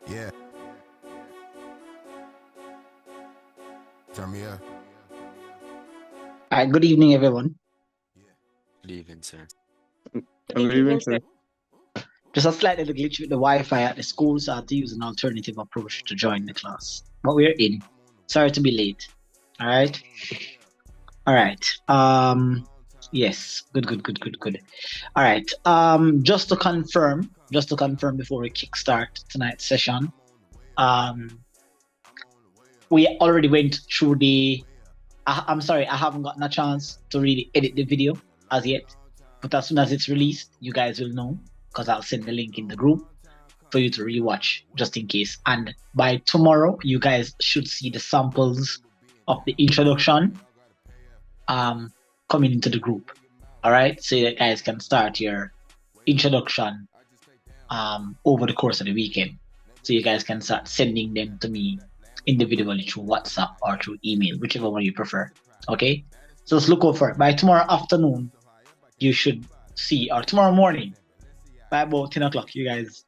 Yeah. Turn me up. All right, good evening, everyone. Good evening, sir. Good Good evening, evening, sir. sir. Just a slight little glitch with the Wi-Fi at the school, so I had to use an alternative approach to join the class. But we're in. Sorry to be late. All right. All right. Yes. Good. All right. Just to confirm before we kickstart tonight's session. We already went through the. I'm sorry, I haven't gotten a chance to really edit the video as yet. But as soon as it's released, you guys will know because I'll send the link in the group for you to rewatch just in case. And by tomorrow, you guys should see the samples of the introduction coming into the group. All right, so you guys can start your introduction over the course of the weekend. So you guys can start sending them to me individually through WhatsApp or through email, whichever one you prefer. Okay, so let's look over it. By tomorrow afternoon, you should see, or tomorrow morning, by about 10 o'clock, you guys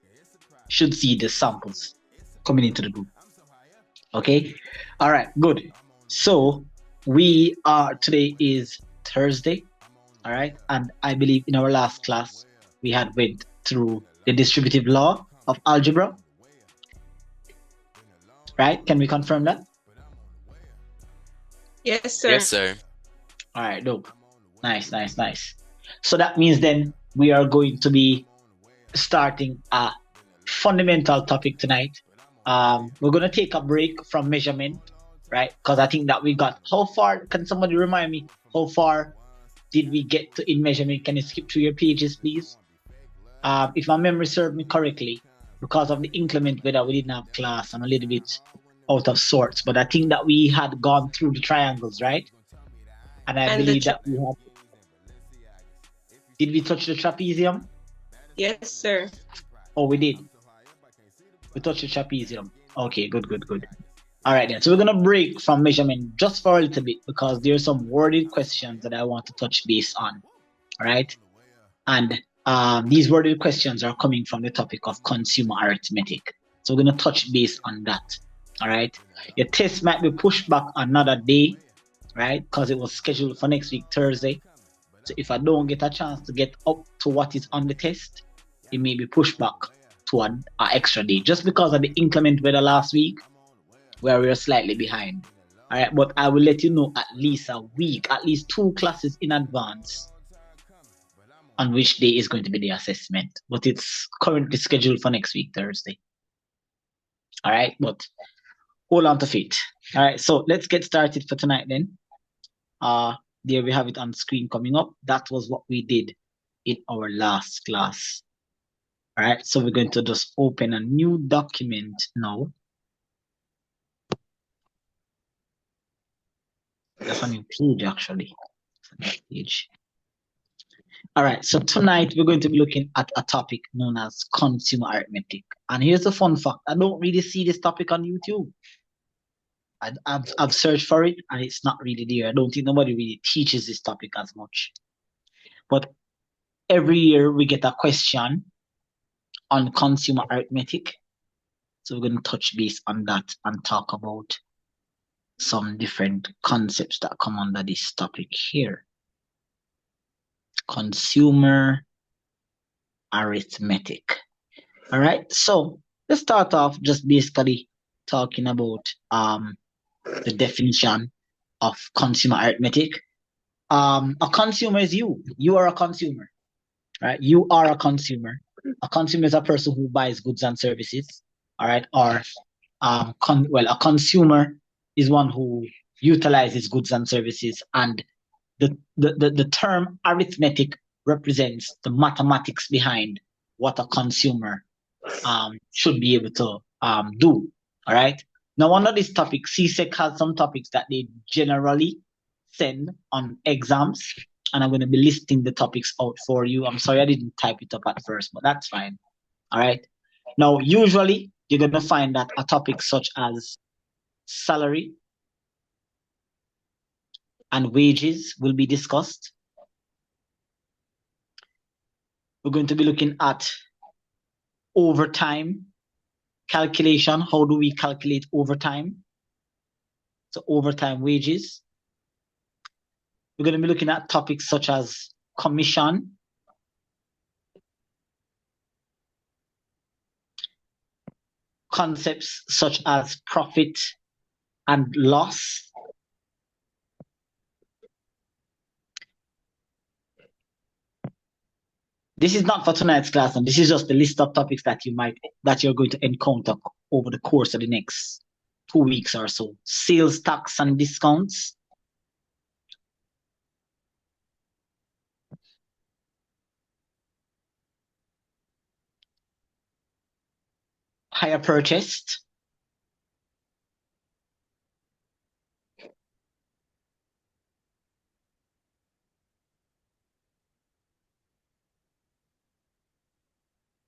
should see the samples coming into the group. Okay, all right, good. So today is Thursday. All right, and I believe in our last class we had went through the distributive law of algebra. Right, can we confirm that? Yes, sir. Yes, sir. All right, dope. Nice. So that means then we are going to be starting a fundamental topic tonight. We're going to take a break from measurement, right? Because I think that we got, how far, can somebody remind me, how far did we get to in measurement? Can you skip through your pages, please? If my memory serves me correctly, because of the inclement weather, we didn't have class. I'm a little bit out of sorts, but I think that we had gone through the triangles, right? And I believe that we had. Did we touch the trapezium? Yes, sir. Oh, we did. We touched the trapezium. Okay, good. All right then. So we're gonna break from measurement just for a little bit because there are some worded questions that I want to touch base on. All right, and these worded questions are coming from the topic of consumer arithmetic. So we're gonna touch base on that. All right. Your test might be pushed back another day, right? Because it was scheduled for next week, Thursday. So if I don't get a chance to get up to what is on the test, it may be pushed back to an extra day just because of the inclement weather last week where we are slightly behind. All right, but I will let you know at least a week, at least 2 classes in advance on which day is going to be the assessment. But it's currently scheduled for next week, Thursday. All right, but hold on to faith. All right, so let's get started for tonight then. There we have it on screen coming up. That was what we did in our last class. All right, so we're going to just open a new document now. That's a new page actually. Page. All right, so tonight we're going to be looking at a topic known as consumer arithmetic. And here's the fun fact: I don't really see this topic on YouTube. I've searched for it and it's not really there. I don't think nobody really teaches this topic as much. But every year we get a question on consumer arithmetic. So we're going to touch base on that and talk about some different concepts that come under this topic here. Consumer arithmetic. All right, so let's start off just basically talking about the definition of consumer arithmetic. A consumer is you. You are a consumer, right? You are a consumer. A consumer is a person who buys goods and services, all right? Or a consumer is one who utilizes goods and services, and the term arithmetic represents the mathematics behind what a consumer should be able to do. All right. Now, under this topic, CSEC has some topics that they generally send on exams, and I'm going to be listing the topics out for you. I'm sorry I didn't type it up at first, but that's fine. All right. Now, usually you're going to find that a topic such as salary and wages will be discussed. We're going to be looking at overtime calculation. How do we calculate overtime? So overtime wages. We're going to be looking at topics such as commission, concepts such as profit and loss, this is not for tonight's class, and this is just the list of topics that you're going to encounter over the course of the next 2 weeks or so. Sales tax and discounts, hire purchased,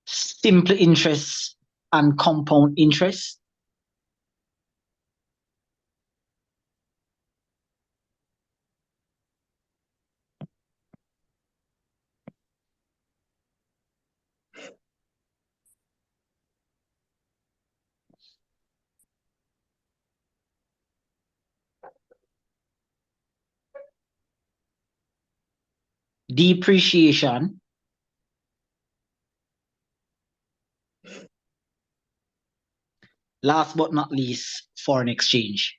simple interest and compound interest, depreciation, last but not least, foreign exchange.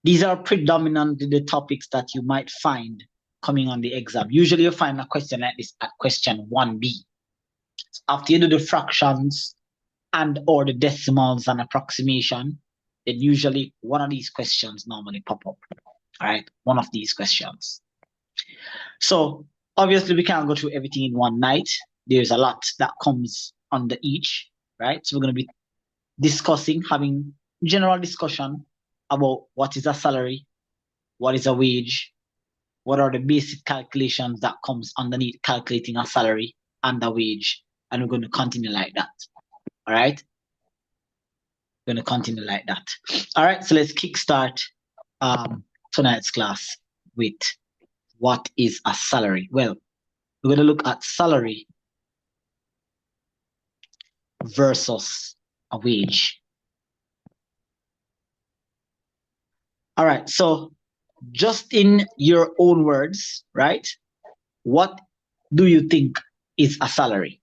These are predominantly the topics that you might find coming on the exam. Usually you find a question like this at question 1B. So after you do the fractions and or the decimals and approximation, then usually one of these questions normally pop up. All right, one of these questions. So obviously we can't go through everything in one night. There's a lot that comes under each, right? So we're going to be discussing, having general discussion about what is a salary, what is a wage, what are the basic calculations that comes underneath calculating a salary and a wage, and we're going to continue like that. All right, we're going to continue like that. All right, so let's kickstart tonight's class with what is a salary. Well, we're going to look at salary versus a wage. All right, so just in your own words, right? What do you think is a salary?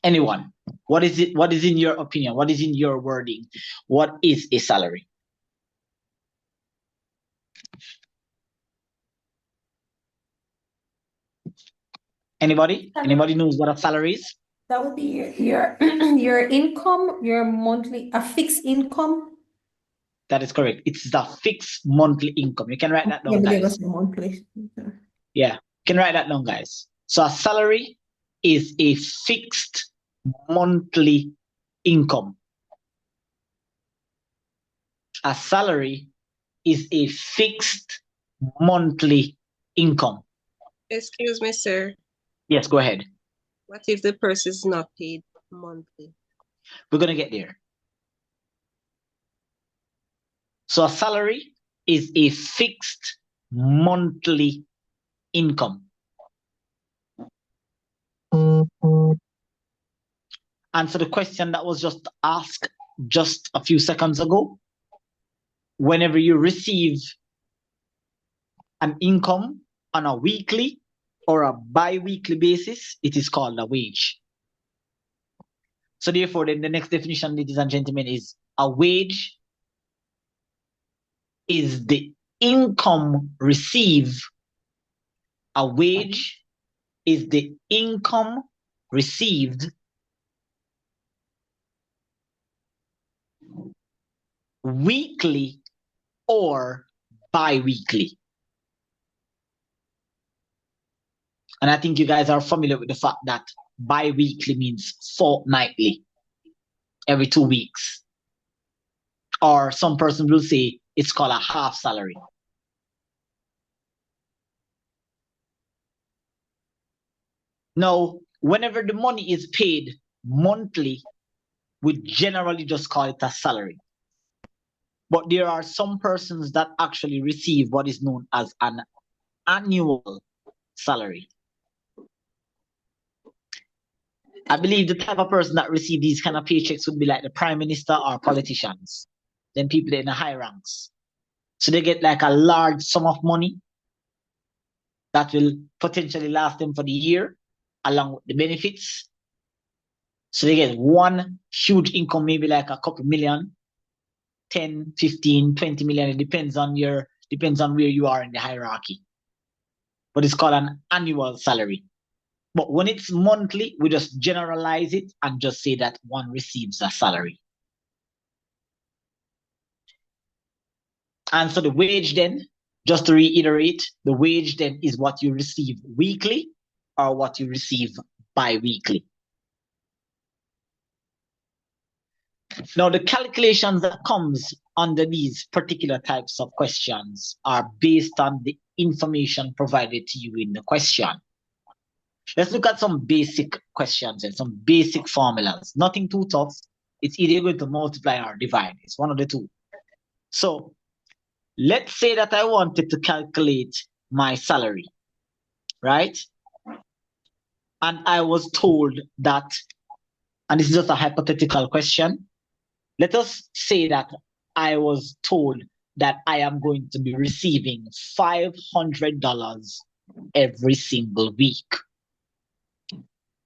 Anyone? What is it? What is in your opinion? What is in your wording? What is a salary? Anybody? Anybody knows what a salary is? That would be your income, your monthly, a fixed income. That is correct. It's the fixed monthly income. You can write that down, guys. Monthly. Yeah, you can write that down, guys. So a salary is a fixed monthly income. A salary is a fixed monthly income. Excuse me, sir. Yes, go ahead. What if the person is not paid monthly? We're going to get there. So a salary is a fixed monthly income. Answer the question that was just asked just a few seconds ago. Whenever you receive an income on a weekly or a bi-weekly basis, it is called a wage. So therefore, then the next definition, ladies and gentlemen, is a wage is the income received. A wage is the income received weekly or bi-weekly. And I think you guys are familiar with the fact that bi-weekly means fortnightly, every 2 weeks. Or some person will say it's called a half salary. Now, whenever the money is paid monthly, we generally just call it a salary. But there are some persons that actually receive what is known as an annual salary. I believe the type of person that receive these kind of paychecks would be like the prime minister or politicians, then people in the high ranks. So they get like a large sum of money that will potentially last them for the year, along with the benefits. So they get one huge income, maybe like a couple million, 10, 15, 20 million. It depends on where you are in the hierarchy. But it's called an annual salary. But when it's monthly, we just generalize it and just say that one receives a salary. And so the wage then, just to reiterate, the wage then is what you receive weekly or what you receive bi-weekly. Now, the calculations that comes under these particular types of questions are based on the information provided to you in the question. Let's look at some basic questions and some basic formulas. Nothing too tough. It's either going to multiply or divide. It's one of the two. So let's say that I wanted to calculate my salary, right? And I was told that, and this is just a hypothetical question. Let us say that I was told that I am going to be receiving $500 every single week.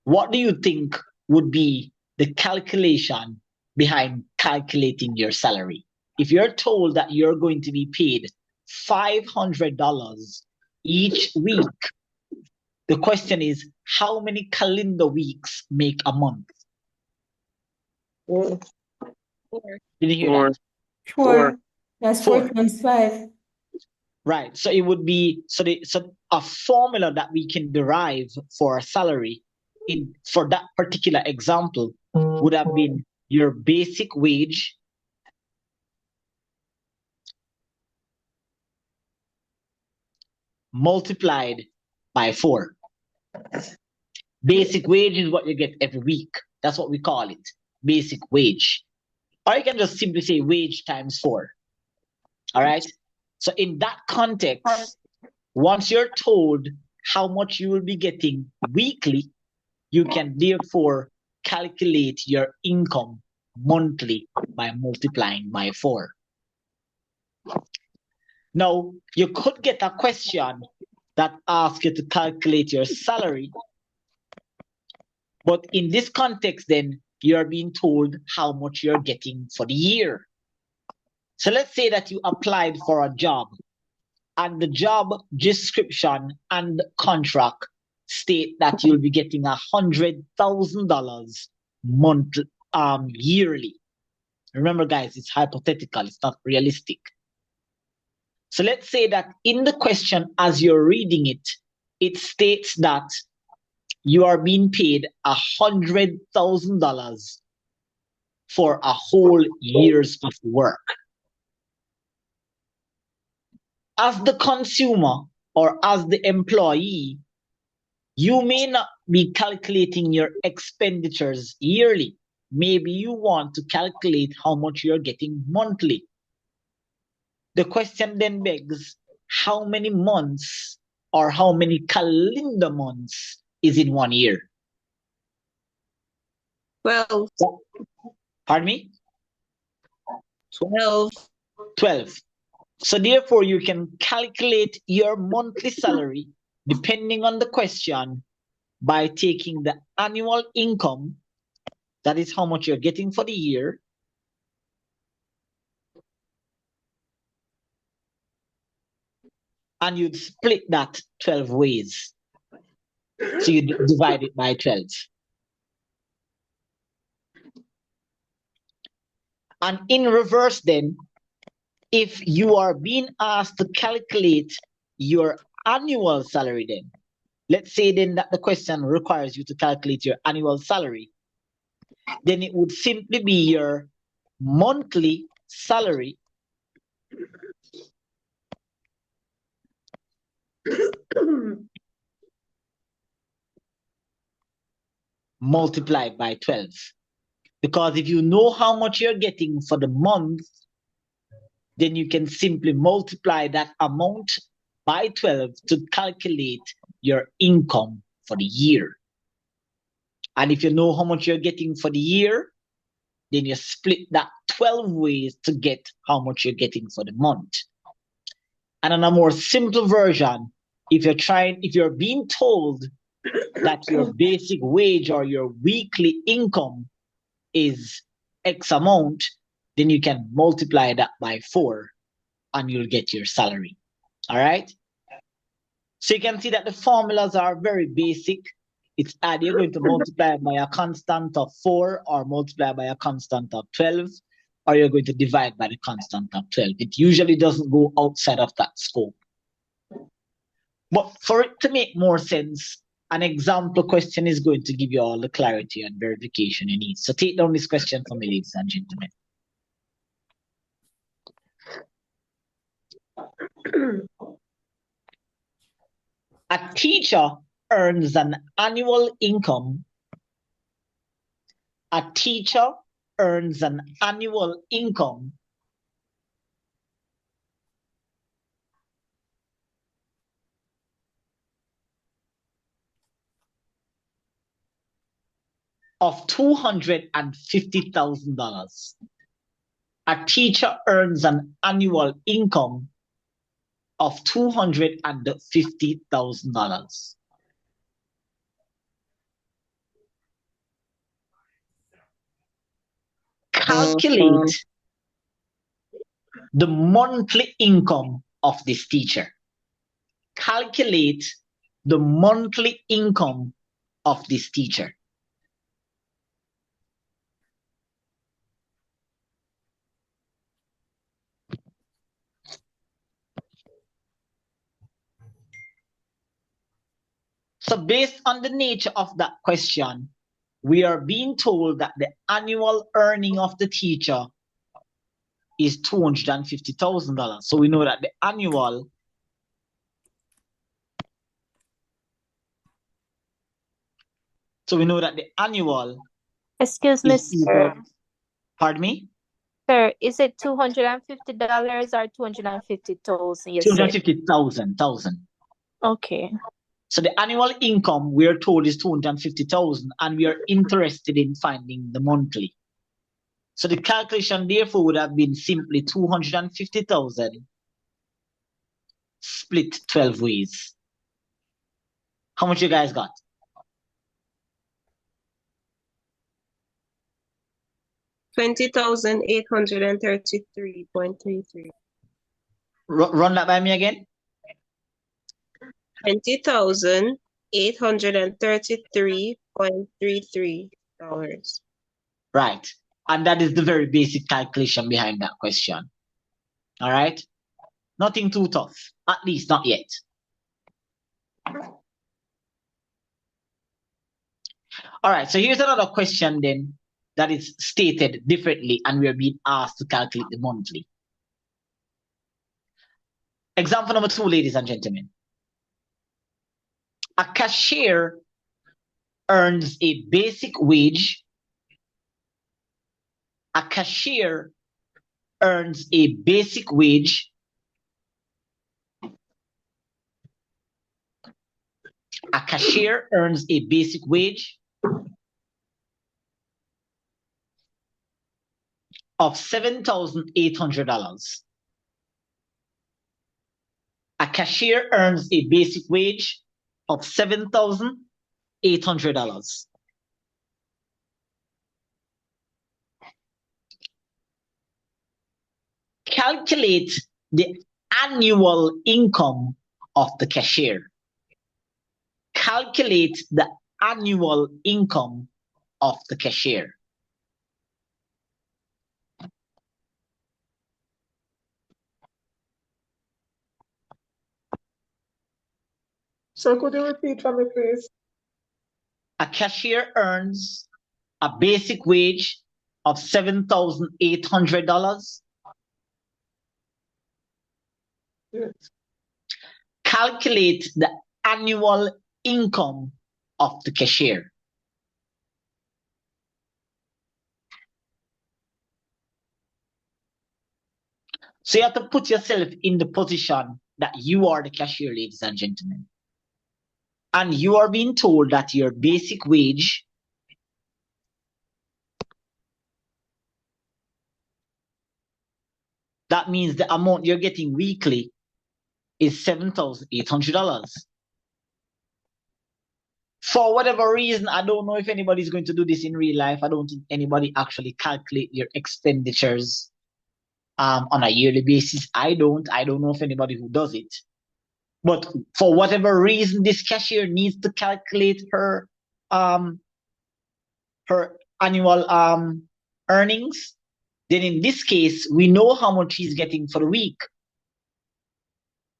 What do you think would be the calculation behind calculating your salary? If you're told that you're going to be paid $500 each week, the question is, how many calendar weeks make a month? Four. Did you hear Four. that? Four. That's 4 Four. times 5. Right. So it would be so a formula that we can derive for a salary for that particular example would have been your basic wage multiplied by 4. Basic wage is what you get every week. That's what we call it, basic wage. Or you can just simply say wage times 4. All right. So in that context, once you're told how much you will be getting weekly, you can therefore calculate your income monthly by multiplying by 4. Now, you could get a question that asks you to calculate your salary, but in this context, then you're being told how much you're getting for the year. So let's say that you applied for a job and the job description and contract state that you'll be getting $100,000 yearly. Remember, guys, it's hypothetical, it's not realistic. So let's say that in the question, as you're reading it, it states that you are being paid $100,000 for a whole year's of work. As the consumer or as the employee, you may not be calculating your expenditures yearly. Maybe you want to calculate how much you're getting monthly. The question then begs, how many months or how many calendar months is in one year? 12. Pardon me? 12. 12. So therefore, you can calculate your monthly salary depending on the question by taking the annual income, that is how much you're getting for the year, and you'd split that 12 ways. So you divide it by 12. And in reverse then, if you are being asked to calculate your annual salary then, let's say then that the question requires you to calculate your annual salary, then it would simply be your monthly salary multiplied by 12. Because if you know how much you're getting for the month, then you can simply multiply that amount by 12 to calculate your income for the year. And if you know how much you're getting for the year, then you split that 12 ways to get how much you're getting for the month. And on a more simple version, if you're being told that your basic wage or your weekly income is X amount, then you can multiply that by 4 and you'll get your salary. All right. So you can see that the formulas are very basic. It's either you're going to multiply by a constant of 4 or multiply by a constant of 12, or you're going to divide by the constant of 12. It usually doesn't go outside of that scope. But for it to make more sense, an example question is going to give you all the clarity and verification you need. So take down this question for me, ladies and gentlemen. A teacher earns an annual income. A teacher earns an annual income of $250,000. A teacher earns an annual income of $250,000. Calculate the monthly income of this teacher. Calculate the monthly income of this teacher. So based on the nature of that question, we are being told that the annual earning of the teacher is $250,000. So we know that the annual Excuse me, is sir. Pardon me? Sir, is it $250 or 250,000? You said 250,000. okay. So the annual income we are told is 250,000, and we are interested in finding the monthly. So the calculation therefore would have been simply 250,000 split 12 ways. How much you guys got? $20,833.33. Run that by me again. $20,833.33. Right. And that is the very basic calculation behind that question. All right. Nothing too tough, at least not yet. All right. So here's another question then that is stated differently, and we are being asked to calculate the monthly. Example number 2, ladies and gentlemen. A cashier earns a basic wage. A cashier earns a basic wage A cashier earns a basic wage of $7,800. A cashier earns a basic wage of $7,800. Calculate the annual income of the cashier. Calculate the annual income of the cashier. So could you repeat for me, please? A cashier earns a basic wage of $7,800. Yes. Calculate the annual income of the cashier. So you have to put yourself in the position that you are the cashier, ladies and gentlemen. And you are being told that your basic wage that means the amount you're getting weekly is $7,800. For whatever reason, I don't know if anybody's going to do this in real life. I don't think anybody actually calculate your expenditures on a yearly basis. I don't know if anybody who does it. But for whatever reason, this cashier needs to calculate her annual earnings. Then in this case, we know how much he's getting for the week.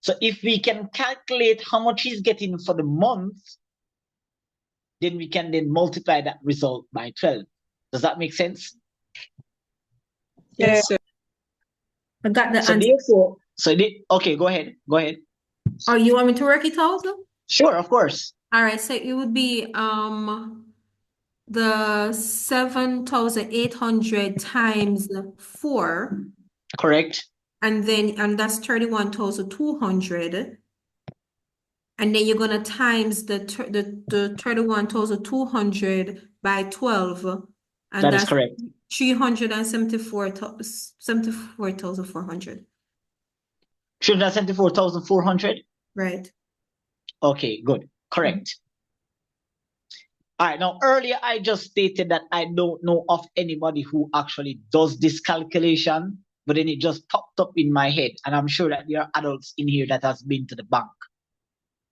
So if we can calculate how much he's getting for the month, then we can then multiply that result by 12. Does that make sense? Yes, sir. I got the So answer. therefore, okay, go ahead. Oh, you want me to work it out? Sure, of course. All right, so it would be the 7,800 times 4, Correct. and that's 31,200. And then you're gonna times the 31,200 by 12, and That is that's correct. 374,400. 374,400. Right. Okay, good. Correct. All right. Now, earlier I just stated that I don't know of anybody who actually does this calculation, but then it just popped up in my head, and I'm sure that there are adults in here that has been to the bank.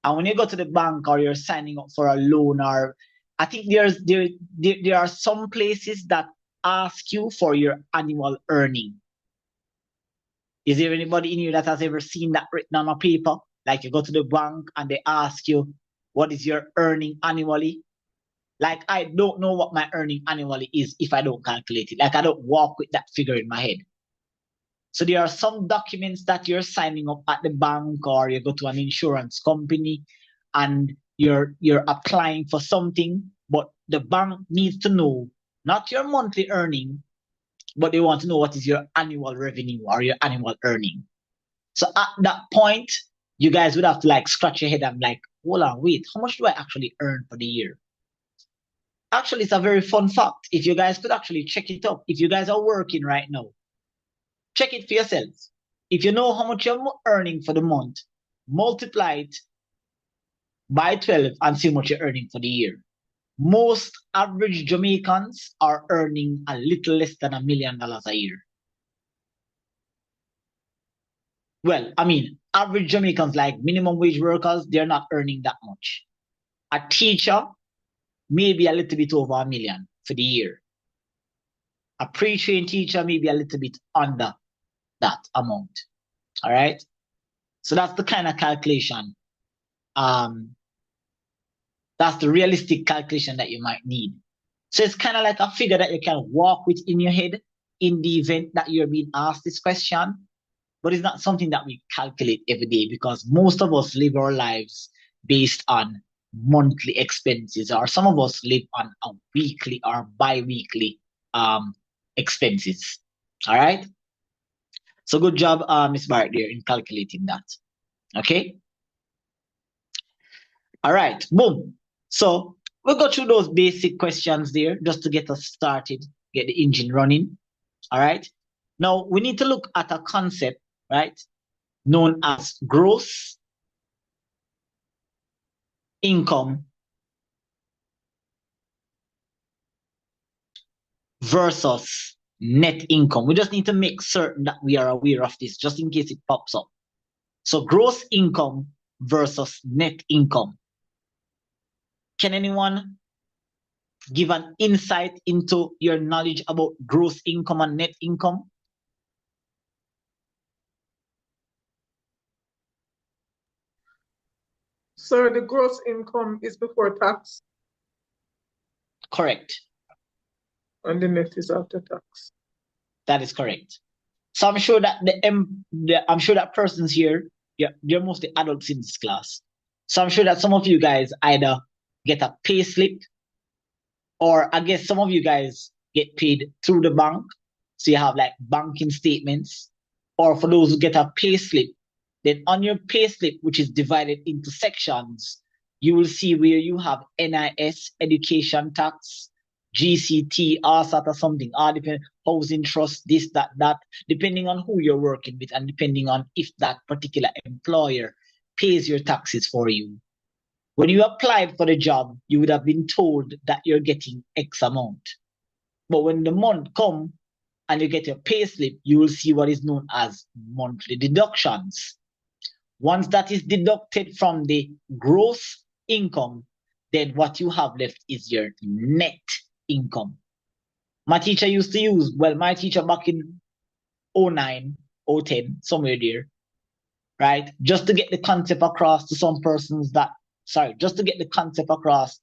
And when you go to the bank or you're signing up for a loan, or I think there are some places that ask you for your annual earning. Is there anybody in here that has ever seen that written on a paper? Like you go to the bank and they ask you, what is your earning annually? Like I don't know what my earning annually is if I don't calculate it. Like I don't walk with that figure in my head. So there are some documents that you're signing up at the bank, or you go to an insurance company and you're applying for something, but the bank needs to know not your monthly earning, but they want to know what is your annual revenue or your annual earning. So at that point, you guys would have to like scratch your head and like, hold on, wait, how much do I actually earn for the year? Actually, it's a very fun fact. If you guys could actually check it up, if you guys are working right now, check it for yourselves. If you know how much you're earning for the month, multiply it by 12 and see how much you're earning for the year. Most average Jamaicans are earning a little less than $1 million a year. Well, I mean, average Jamaicans like minimum wage workers, they're not earning that much. A teacher, maybe a little bit over $1 million for the year. A pre-trained teacher, maybe a little bit under that amount. All right. So that's the kind of calculation. That's the realistic calculation that you might need. So it's kind of like a figure that you can walk with in your head in the event that you're being asked this question. But it's not something that we calculate every day, because most of us live our lives based on monthly expenses, or some of us live on a weekly or bi-weekly expenses. All right. So good job, Ms. Barrett, there in calculating that. Okay. All right. Boom. So we'll go through those basic questions there just to get us started, get the engine running. All right. Now we need to look at a concept, right, known as gross income versus net income. We just need to make certain that we are aware of this just in case it pops up. So gross income versus net income. Can anyone give an insight into your knowledge about gross income and net income? So the gross income is before tax Correct. and the net is after tax. That is correct. So I'm sure that I'm sure that persons here, yeah, they're mostly adults in this class. So I'm sure that some of you guys either get a pay slip, or I guess some of you guys get paid through the bank. So you have like banking statements, or for those who get a pay slip, then on your pay slip, which is divided into sections, you will see where you have NIS, education tax, GCT, all sort of something, all depend housing trust, this, that, depending on who you're working with and depending on if that particular employer pays your taxes for you. When you applied for the job, you would have been told that you're getting X amount. But when the month come and you get your pay slip, you will see what is known as monthly deductions. Once that is deducted from the gross income, then what you have left is your net income. My teacher used to use, well, my teacher back in 09, 010, somewhere there, right? Just to get the concept across to some persons that, just to get the concept across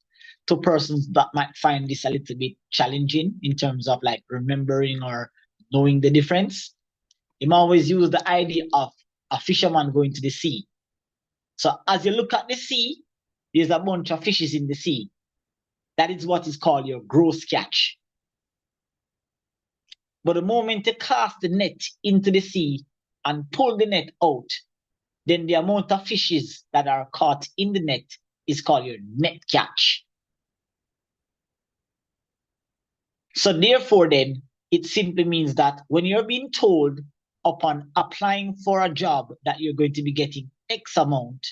to persons that might find this a little bit challenging in terms of like remembering or knowing the difference. He always use the idea of a fisherman going to the sea. So as you look at the sea, there's a bunch of fishes in the sea. That is what is called your gross catch. But the moment you cast the net into the sea and pull the net out, then the amount of fishes that are caught in the net is called your net catch. So therefore then, it simply means that when you're being told upon applying for a job that you're going to be getting X amount,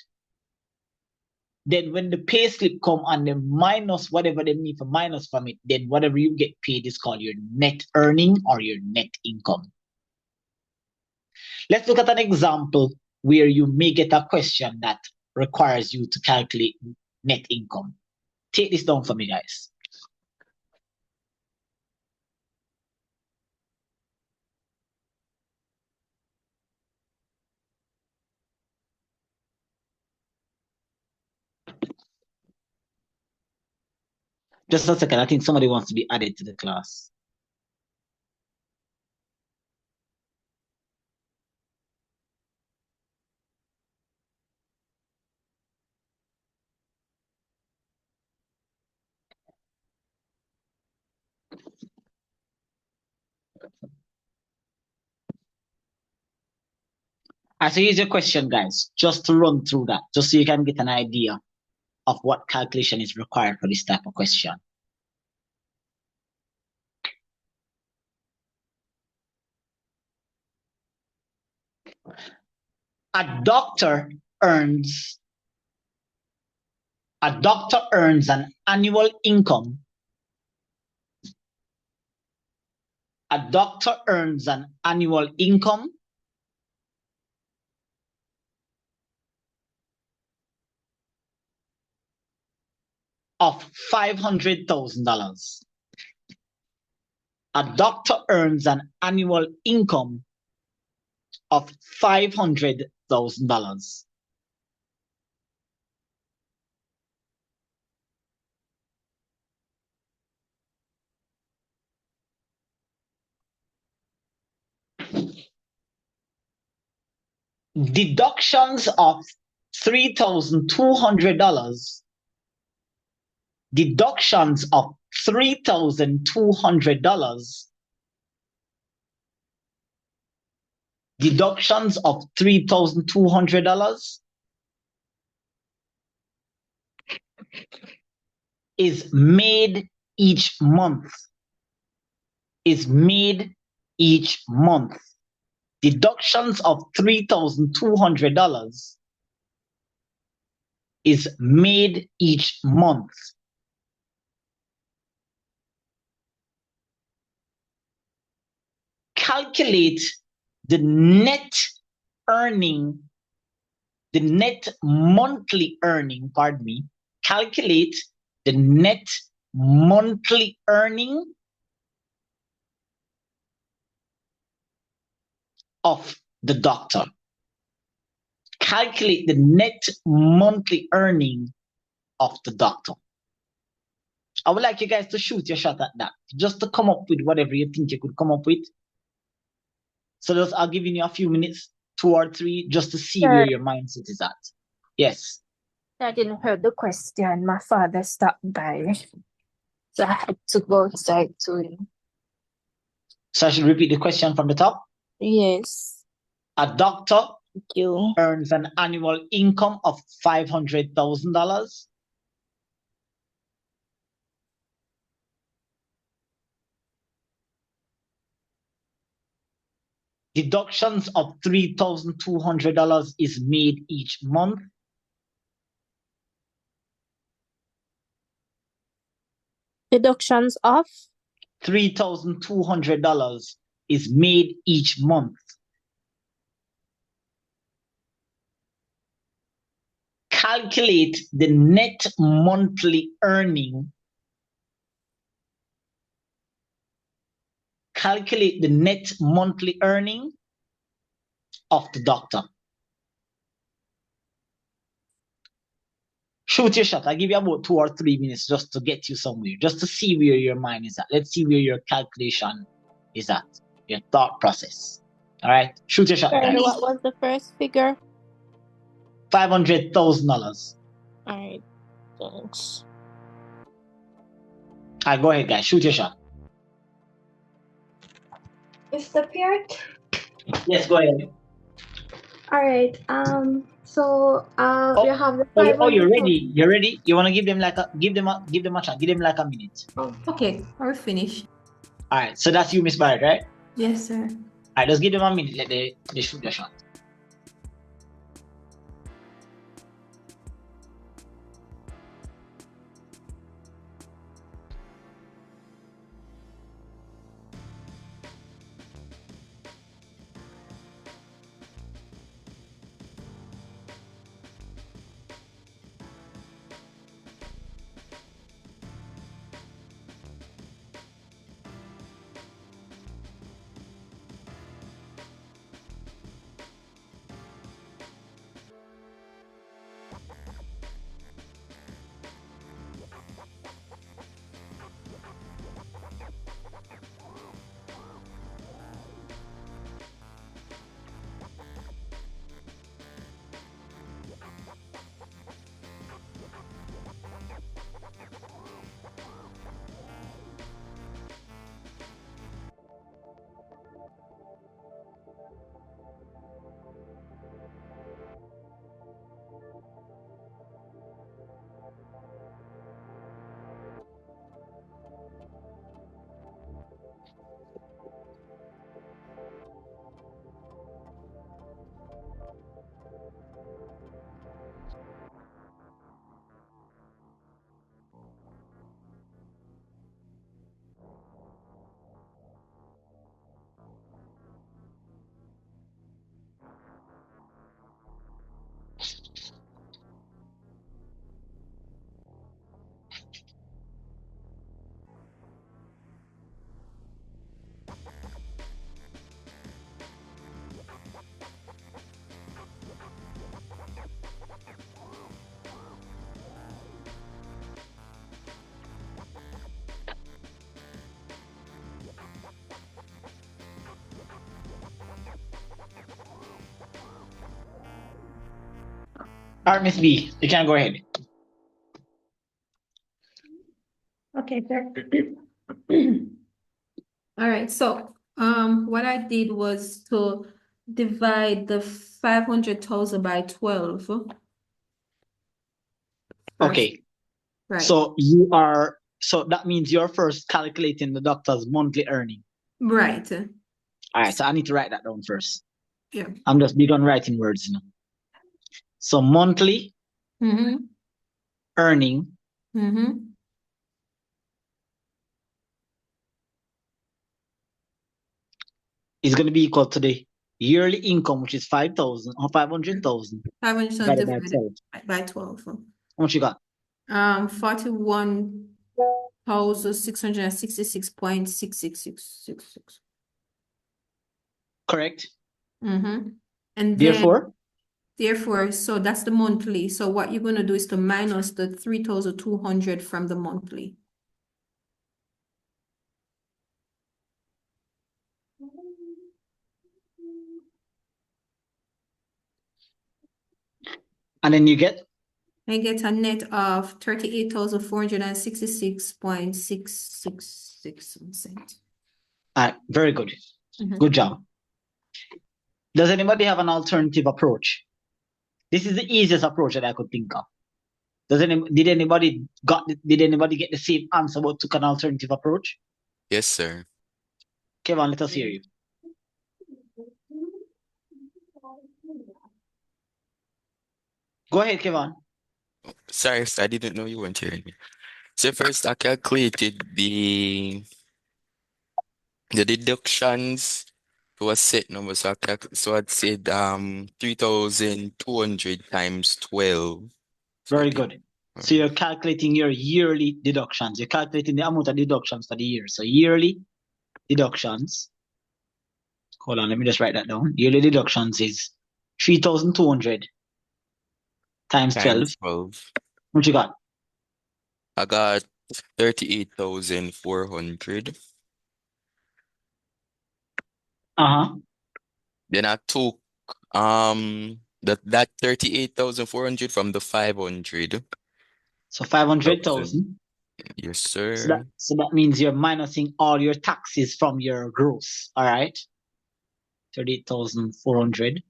then when the pay slip come and they minus whatever they need for minus from it, then whatever you get paid is called your net earning or your net income. Let's look at an example where you may get a question that requires you to calculate net income. Take this down for me, guys. Just a second, I think somebody wants to be added to the class. So here's your question, guys, just to run through that, just so you can get an idea of what calculation is required for this type of question. A doctor earns an annual income. A doctor earns an annual income of $500,000. A doctor earns an annual income of $500,000. Deductions of $3,200. Deductions of $3,200. Deductions of $3,200 is made each month. Is made each month. Deductions of $3,200 is made each month. Calculate the net earning, the net monthly earning, pardon me. Calculate the net monthly earning of the doctor. Calculate the net monthly earning of the doctor. I would like you guys to shoot your shot at that, just to come up with whatever you think you could come up with. So just, I'll give you a few minutes, 2 or 3, just to see where your mindset is at. Yes. I didn't hear the question. My father stopped by, so I had to go outside to him. So I should repeat the question from the top? Yes. A doctor Thank you. earns an annual income of $500,000. Deductions of $3,200 is made each month. Deductions of $3,200 is made each month. Calculate the net monthly earning. Calculate the net monthly earning of the doctor. Shoot your shot. I'll give you about 2 or 3 minutes just to get you somewhere, just to see where your mind is at. Let's see where your calculation is at, your thought process. All right, shoot your shot, sorry, guys. what was the first figure? $500,000. All right, thanks. All right, go ahead, guys. Shoot your shot. Mr. Peart? Yes, go ahead. All right. So you have the You're ready. You're ready. You want to give them a shot. Give them like a minute. Oh, Okay, are we finished? All right. So that's you, Miss Barrett, right? Yes, sir. All right. Let's give them a minute. Let they shoot their shot. All right, Miss B, you can go ahead. Okay, sir. All right, so what I did was to divide the 500,000 by 12. First. Okay. Right. So that means you're first calculating the doctor's monthly earning. Right. All right, so I need to write that down first. Yeah. I'm just big on writing words, you know. So monthly earning is going to be equal to the yearly income, which is 5,000 or 500,000 divided by 12. By 12. How much you got? 41,666.666. Correct. And then Therefore, so that's the monthly. So what you're going to do is to minus the 3,200 from the monthly. and then you get? I get a net of 38,466.666%. All right, very good. Good job. Does anybody have an alternative approach? This is the easiest approach that I could think of. Did anybody get the same answer but took an alternative approach? Yes, sir. Kevin, let us hear you. Go ahead, Kevin. Sorry, I didn't know you weren't hearing me. So first I calculated the deductions to a set number. So I'd said 3,200 times 12. So I Very did good. So you're calculating your yearly deductions. You're calculating the amount of deductions for the year. So yearly deductions. Hold on, let me just write that down. Yearly deductions is 3,200 times 12. times 12. What you got? I got 38,400. Uh-huh. Then I took that 38,400 from the 500,000. So 500,000. Yes, So sir. that means you're minusing all your taxes from your gross. All right. 38,400.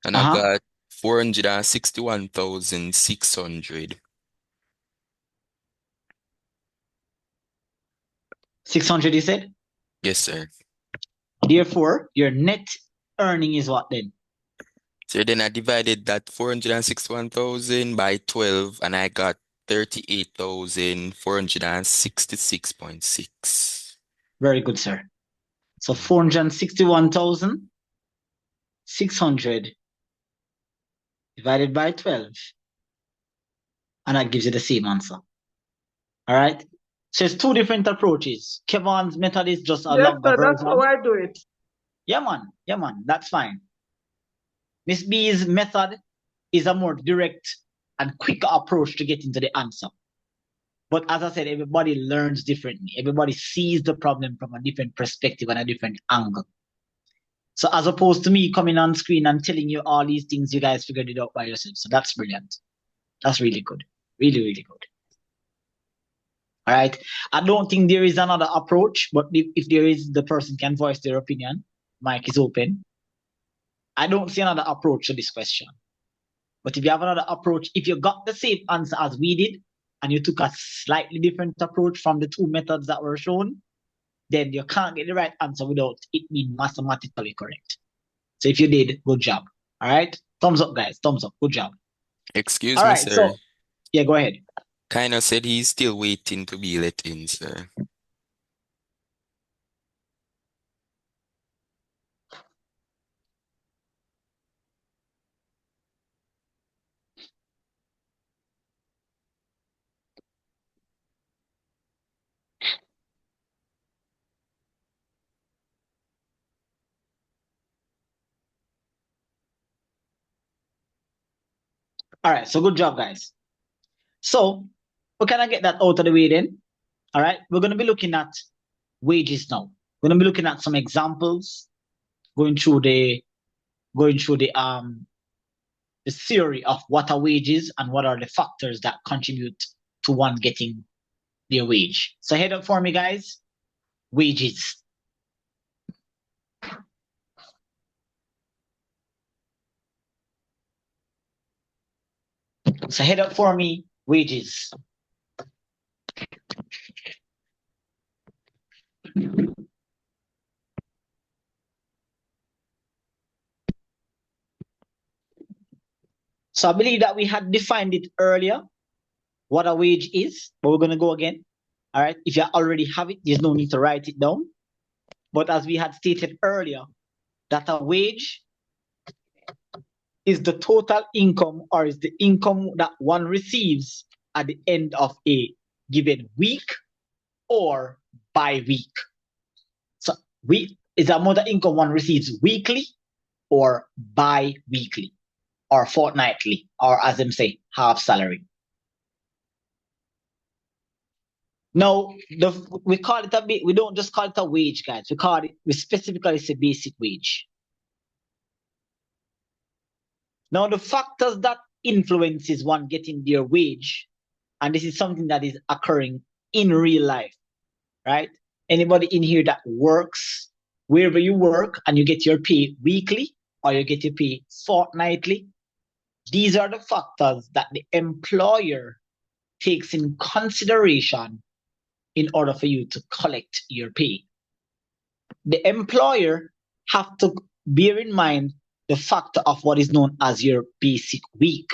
And I got 461,600. 600, you said? Yes, sir. Therefore, your net earning is what then? So then I divided that 461,000 by 12 and I got 38,466.6. Very good, sir. So 461,600 divided by 12. And that gives you the same answer. All right. So it's two different approaches. Kevin's method is just a Yes, longer sir, that's version. how I do it. Yeah, man. Yeah, man. That's fine. Miss B's method is a more direct and quicker approach to get into the answer. But as I said, everybody learns differently. Everybody sees the problem from a different perspective and a different angle. So as opposed to me coming on screen and telling you all these things, you guys figured it out by yourselves. So that's brilliant. That's really good. Really, really good. All right. I don't think there is another approach, but if there is, the person can voice their opinion. Mic is open. I don't see another approach to this question. But if you have another approach, if you got the same answer as we did, and you took a slightly different approach from the two methods that were shown, then you can't get the right answer without it being mathematically correct. So if you did, good job. All right. Thumbs up, guys. Thumbs up. Good job. Excuse All me, right. sir. So, yeah, go ahead. Kinda said he's still waiting to be let in, sir. All right. So good job, guys. So we can I get that out of the way then? All right. We're going to be looking at wages now. We're going to be looking at some examples, going through the theory of what are wages and what are the factors that contribute to one getting their wage. So head up for me, guys. Wages. So head up for me, wages. So I believe that we had defined it earlier, what a wage is, but we're going to go again. All right. If you already have it, there's no need to write it down. But as we had stated earlier, that a wage is the total income or is the income that one receives at the end of a given week or by week. So is the amount of income one receives weekly or bi-weekly or fortnightly, or as them say, half salary. Now, we call it we don't just call it a wage, guys. We specifically say basic wage. Now, the factors that influences one getting their wage, and this is something that is occurring in real life, right? Anybody in here that works, wherever you work, and you get your pay weekly or you get your pay fortnightly, these are the factors that the employer takes in consideration in order for you to collect your pay. The employer have to bear in mind the factor of what is known as your basic week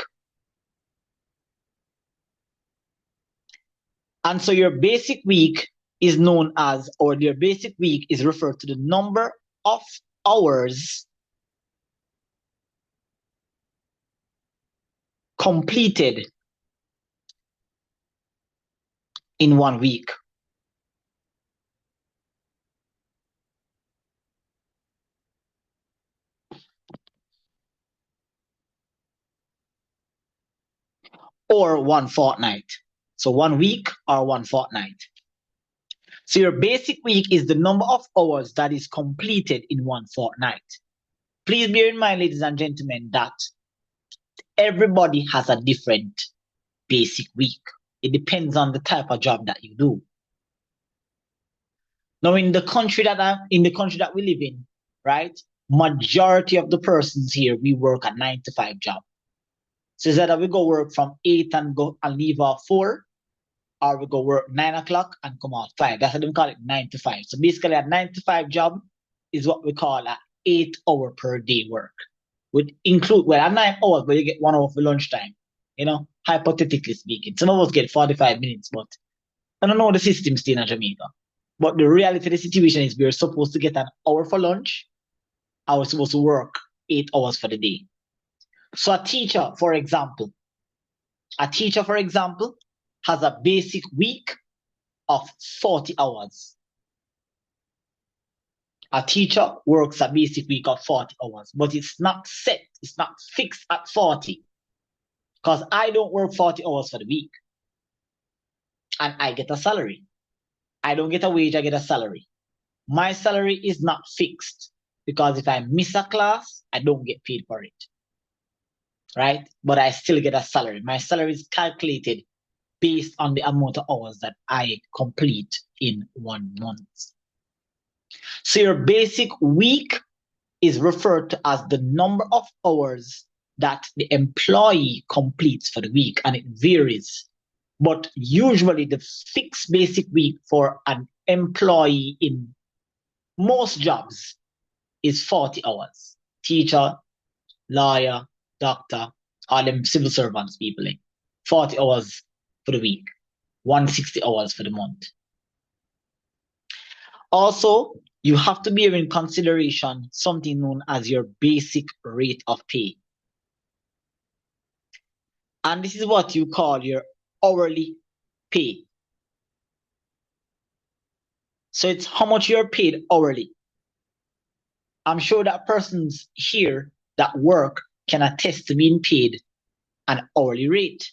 And so your basic week is known as, or your basic week is referred to the number of hours completed in 1 week. Or 1 fortnight. So 1 week or 1 fortnight. So your basic week is the number of hours that is completed in 1 fortnight. Please bear in mind, ladies and gentlemen, that everybody has a different basic week. It depends on the type of job that you do. Now, in the country that we live in, right? Majority of the persons here, we work a 9-to-5 job. So is that we go work from 8 and leave off 4, or we go work 9 o'clock and come out 5. That's what we call it, 9 to 5. So basically, a 9-to-5 job is what we call a 8-hour per day work. Would include, well, at 9 hours, but you get 1 hour for lunchtime. You know, hypothetically speaking, some of us get 45 minutes, but I don't know the system still in Jamaica. But the reality of the situation is we're supposed to get an hour for lunch. I was supposed to work 8 hours for the day. So a teacher, for example, has a basic week of 40 hours. A teacher works a basic week of 40 hours, but it's not set, it's not fixed at 40. Because I don't work 40 hours for the week. And I get a salary. I don't get a wage, I get a salary. My salary is not fixed, because if I miss a class, I don't get paid for it. Right? But I still get a salary. My salary is calculated based on the amount of hours that I complete in 1 month. So your basic week is referred to as the number of hours that the employee completes for the week, and it varies. But usually the fixed basic week for an employee in most jobs is 40 hours. Teacher, lawyer, doctor, all them civil servants, people, 40 hours for the week, 160 hours for the month. Also, you have to bear in consideration something known as your basic rate of pay. And this is what you call your hourly pay. So it's how much you're paid hourly. I'm sure that persons here that work can attest to being paid an hourly rate.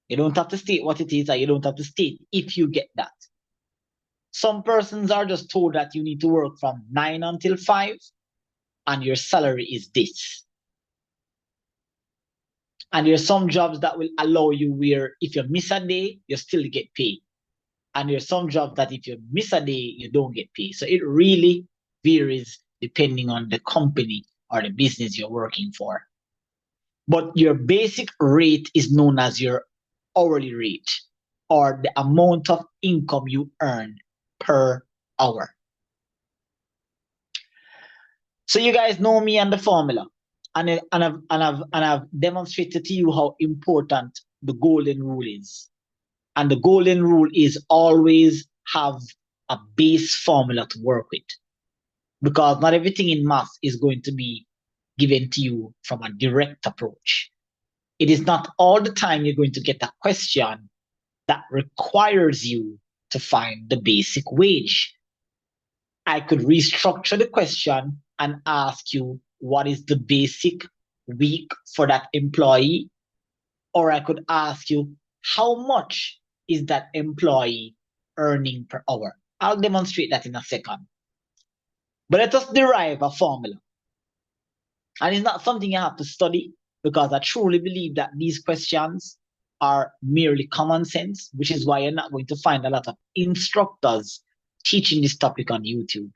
You don't have to state what it is, or you don't have to state if you get that. Some persons are just told that you need to work from 9 until 5 and your salary is this. And there's some jobs that will allow you where if you miss a day, you still get paid. And there's some jobs that if you miss a day, you don't get paid. So it really varies depending on the company or the business you're working for. But your basic rate is known as your hourly rate, or the amount of income you earn per hour. So you guys know me and the formula. And I've demonstrated to you how important the golden rule is. And the golden rule is always have a base formula to work with. Because not everything in math is going to be given to you from a direct approach. It is not all the time you're going to get a question that requires you to find the basic wage. I could restructure the question and ask you, what is the basic week for that employee? Or I could ask you, how much is that employee earning per hour? I'll demonstrate that in a second. But let us derive a formula. And it's not something you have to study, because I truly believe that these questions are merely common sense, which is why you're not going to find a lot of instructors teaching this topic on YouTube.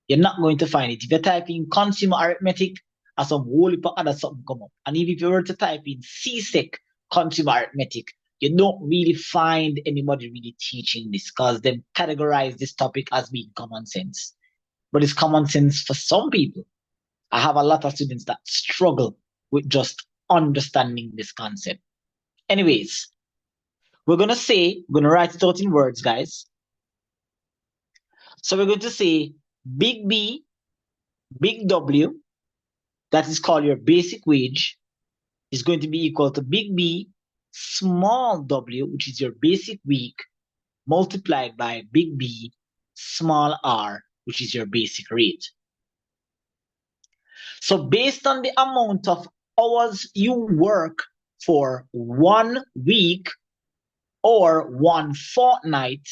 You're not going to find it. If you type in consumer arithmetic, or some whole heap of other something come up. And if you were to type in CSEC consumer arithmetic, you don't really find anybody really teaching this, because they categorize this topic as being common sense. But it's common sense for some people. I have a lot of students that struggle with just understanding this concept. Anyways, We're going to write it out in words, guys. So we're going to say big B, big W, that is called your basic wage, is going to be equal to big B, small w, which is your basic week, multiplied by big B, small r, which is your basic rate. So based on the amount of hours you work for 1 week or 1 fortnight,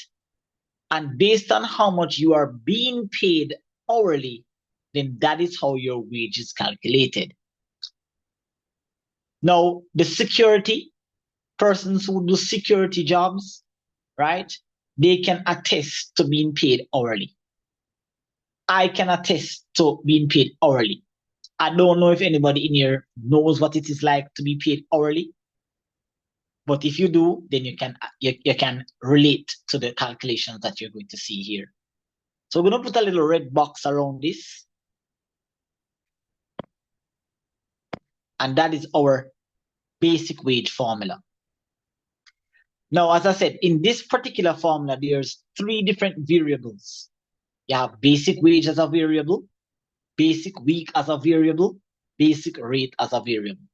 and based on how much you are being paid hourly, then that is how your wage is calculated. Now, the security, persons who do security jobs, right? They can attest to being paid hourly. I can attest to being paid hourly. I don't know if anybody in here knows what it is like to be paid hourly. But if you do, then you can relate to the calculations that you're going to see here. So we're going to put a little red box around this. And that is our basic wage formula. Now, as I said, in this particular formula, there's 3 different variables. You have basic wage as a variable, basic week as a variable, basic rate as a variable.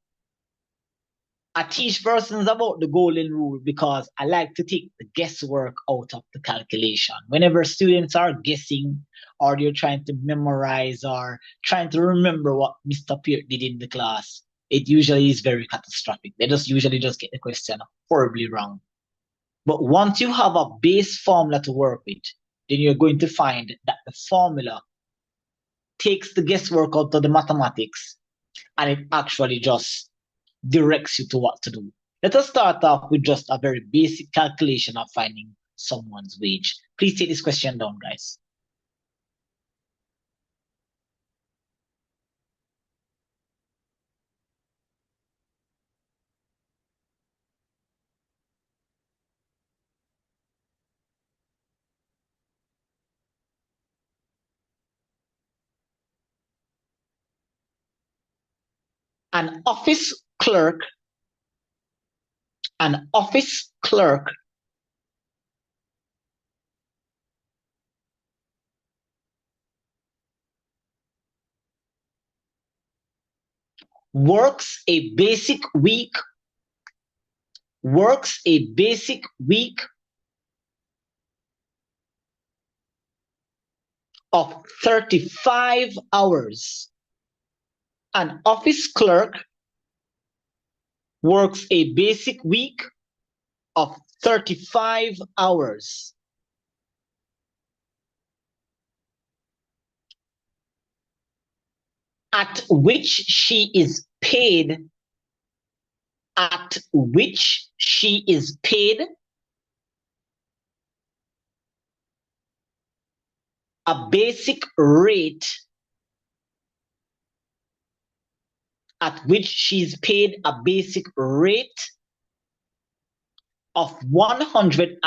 I teach persons about the golden rule because I like to take the guesswork out of the calculation. Whenever students are guessing or they're trying to memorize or trying to remember what Mr. Peart did in the class, it usually is very catastrophic. They usually just get the question horribly wrong. But once you have a base formula to work with, then you're going to find that the formula takes the guesswork out of the mathematics and it actually just directs you to what to do. Let us start off with just a very basic calculation of finding someone's wage. Please take this question down, guys. An office clerk works a basic week of 35 hours. An office clerk works a basic week of 35 hours. At which she is paid a basic rate of $110.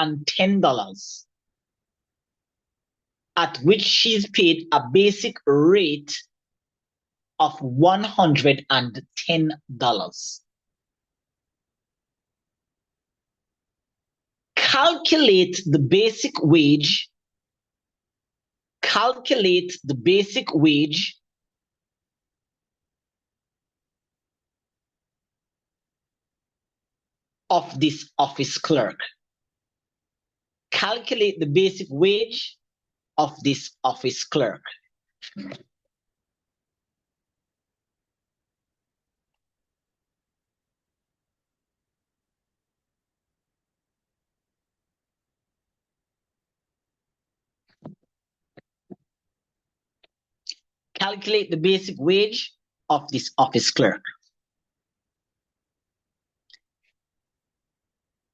At which she's paid a basic rate of $110. Calculate the basic wage of this office clerk. Calculate the basic wage of this office clerk. Calculate the basic wage of this office clerk.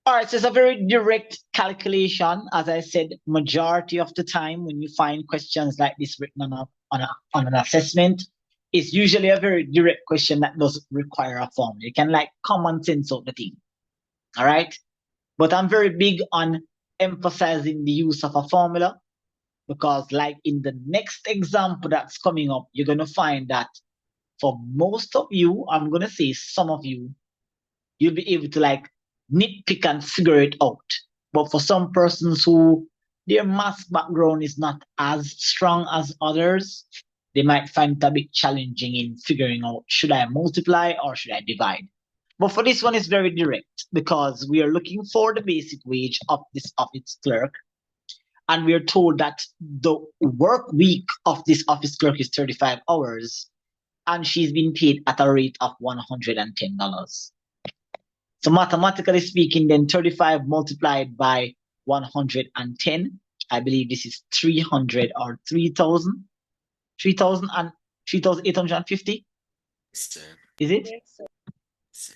All right, so it's a very direct calculation. As I said, majority of the time when you find questions like this written on an assessment, it's usually a very direct question that doesn't require a formula. You can like common sense out the thing. All right, but I'm very big on emphasizing the use of a formula because like in the next example that's coming up, you're going to find that for most of you, I'm going to say some of you, you'll be able to like nitpick and figure it out. But for some persons who their math background is not as strong as others, they might find it a bit challenging in figuring out, should I multiply or should I divide? But for this one, it's very direct because we are looking for the basic wage of this office clerk. And we are told that the work week of this office clerk is 35 hours and she's been paid at a rate of $110. So mathematically speaking, then 35 multiplied by 110, I believe this is 300 or 3,000, 3,000 and 3,850. Sir. Is it? Yes, sir. Sir.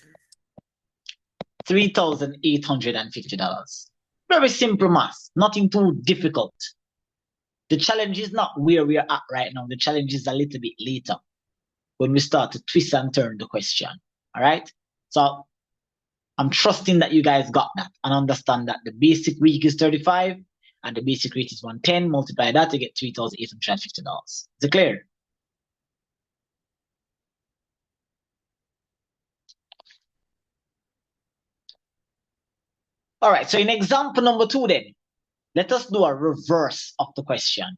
$3,850. Very simple math, nothing too difficult. The challenge is not where we are at right now. The challenge is a little bit later when we start to twist and turn the question. All right. So I'm trusting that you guys got that and understand that the basic week is 35 and the basic rate is 110. Multiply that to get $3,850. Is it clear? All right. So in example number 2 then, let us do a reverse of the question.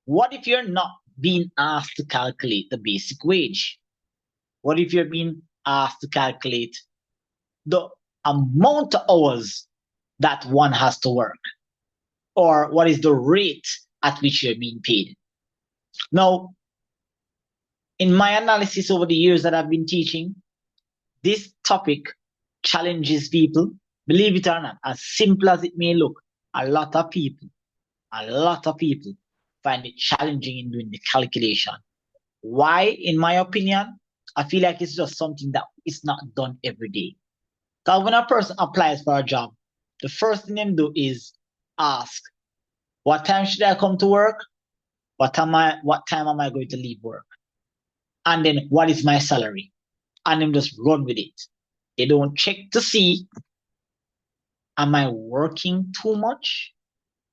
What if you're not being asked to calculate the basic wage? What if you're being asked to calculate the amount of hours that one has to work? Or what is the rate at which you're being paid? Now, in my analysis over the years that I've been teaching, this topic challenges people. Believe it or not, as simple as it may look, a lot of people find it challenging in doing the calculation. Why? In my opinion, I feel like it's just something that is not done every day. Because when a person applies for a job, the first thing they do is ask, what time should I come to work? What time am I going to leave work? And then what is my salary? And then just run with it. They don't check to see, am I working too much?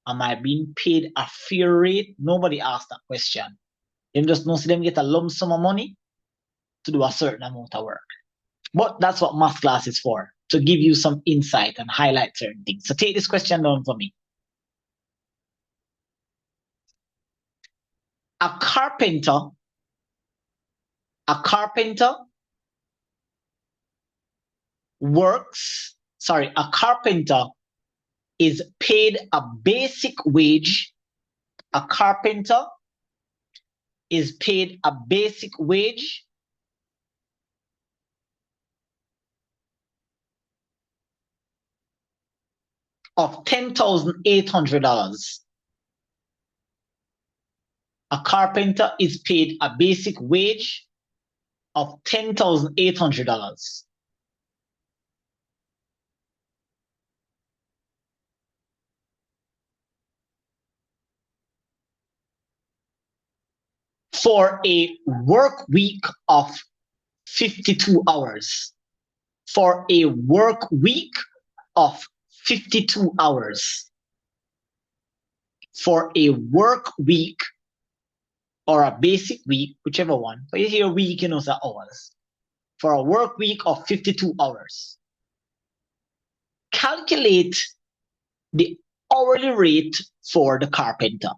Am I being paid a fair rate? Nobody asks that question. They just know see them get a lump sum of money to do a certain amount of work. But that's what math class is for, to give you some insight and highlight certain things. So take this question down for me. A carpenter is paid a basic wage. A carpenter is paid a basic wage of $10,800. A carpenter is paid a basic wage of $10,800. For a work week of 52 hours. For a work week of 52 hours. For a work week or a basic week, whichever one. But you hear week, you know, the hours. For a work week of 52 hours. Calculate the hourly rate for the carpenter.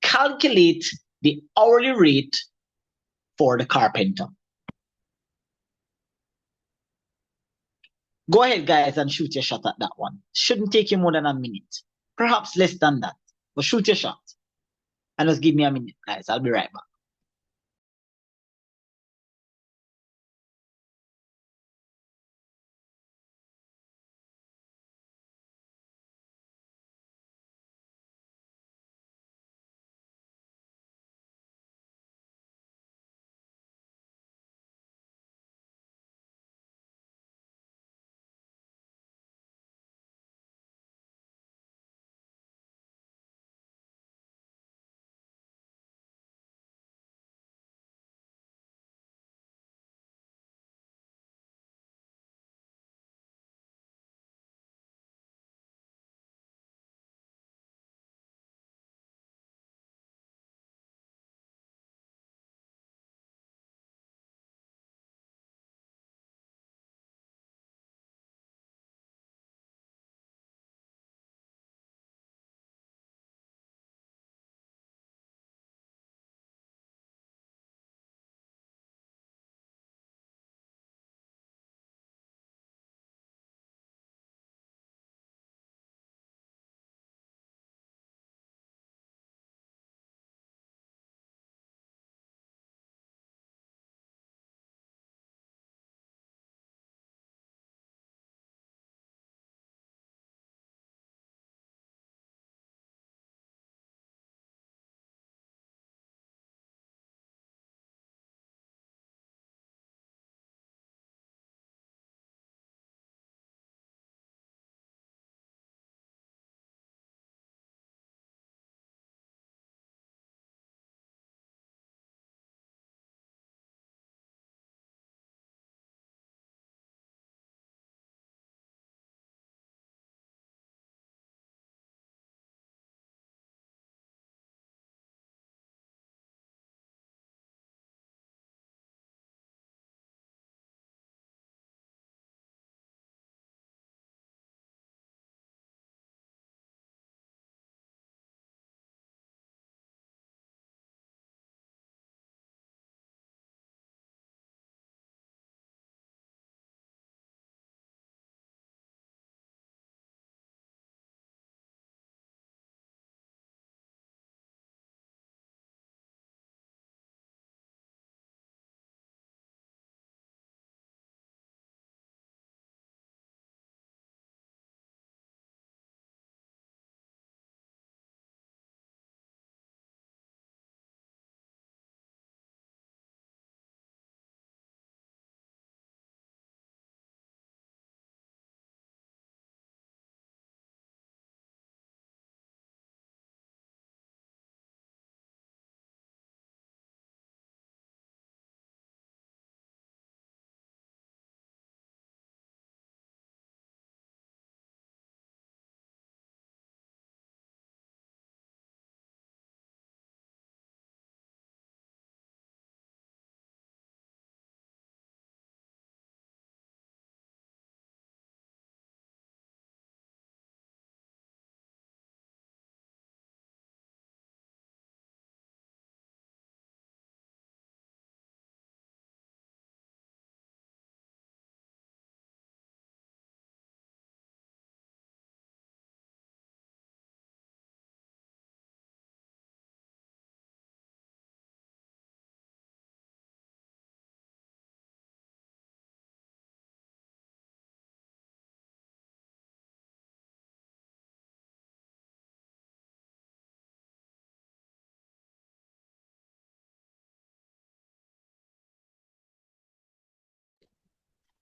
Calculate the hourly rate for the carpenter. Go ahead, guys, and shoot your shot at that one. Shouldn't take you more than a minute. Perhaps less than that. But shoot your shot. And just give me a minute, guys. I'll be right back.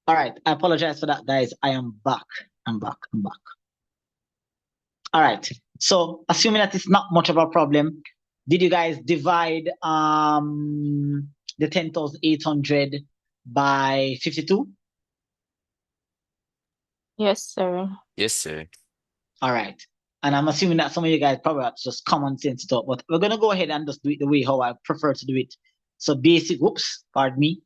All right, I apologize for that, guys. I am back. I'm back. All right. So assuming that it's not much of a problem, did you guys divide the 10,800 by 52? Yes, sir. Yes, sir. All right. And I'm assuming that some of you guys probably have just common sense talk, but we're gonna go ahead and just do it the way how I prefer to do it. So basic, pardon me.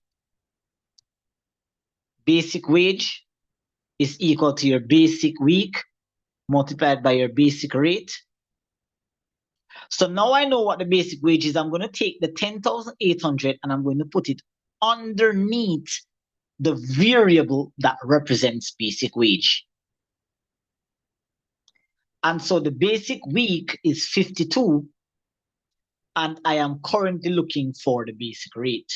Basic wage is equal to your basic week multiplied by your basic rate. So now I know what the basic wage is. I'm going to take the 10,800 and I'm going to put it underneath the variable that represents basic wage. And so the basic week is 52, and I am currently looking for the basic rate.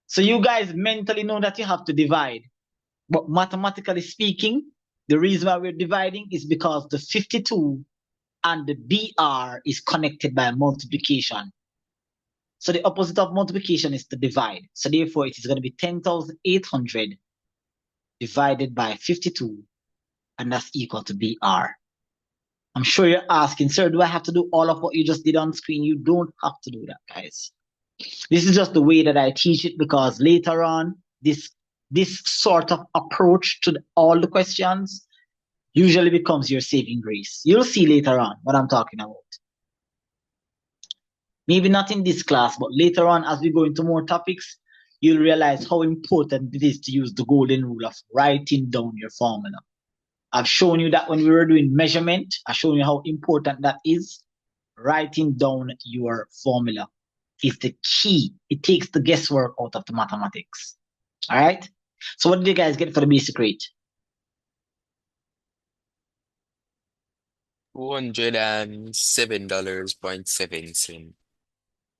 So you guys mentally know that you have to divide. But mathematically speaking, the reason why we're dividing is because the 52 and the BR is connected by multiplication. So the opposite of multiplication is to divide. So therefore, it is going to be 10,800 divided by 52, and that's equal to BR. I'm sure you're asking, sir, do I have to do all of what you just did on screen? You don't have to do that, guys. This is just the way that I teach it, because later on, this sort of approach to all the questions usually becomes your saving grace. You'll see later on what I'm talking about. Maybe not in this class, but later on, as we go into more topics, you'll realize how important it is to use the golden rule of writing down your formula. I've shown you that when we were doing measurement, I've shown you how important that is. Writing down your formula is the key. It takes the guesswork out of the mathematics. All right? So what did you guys get for the basic rate? $207.7.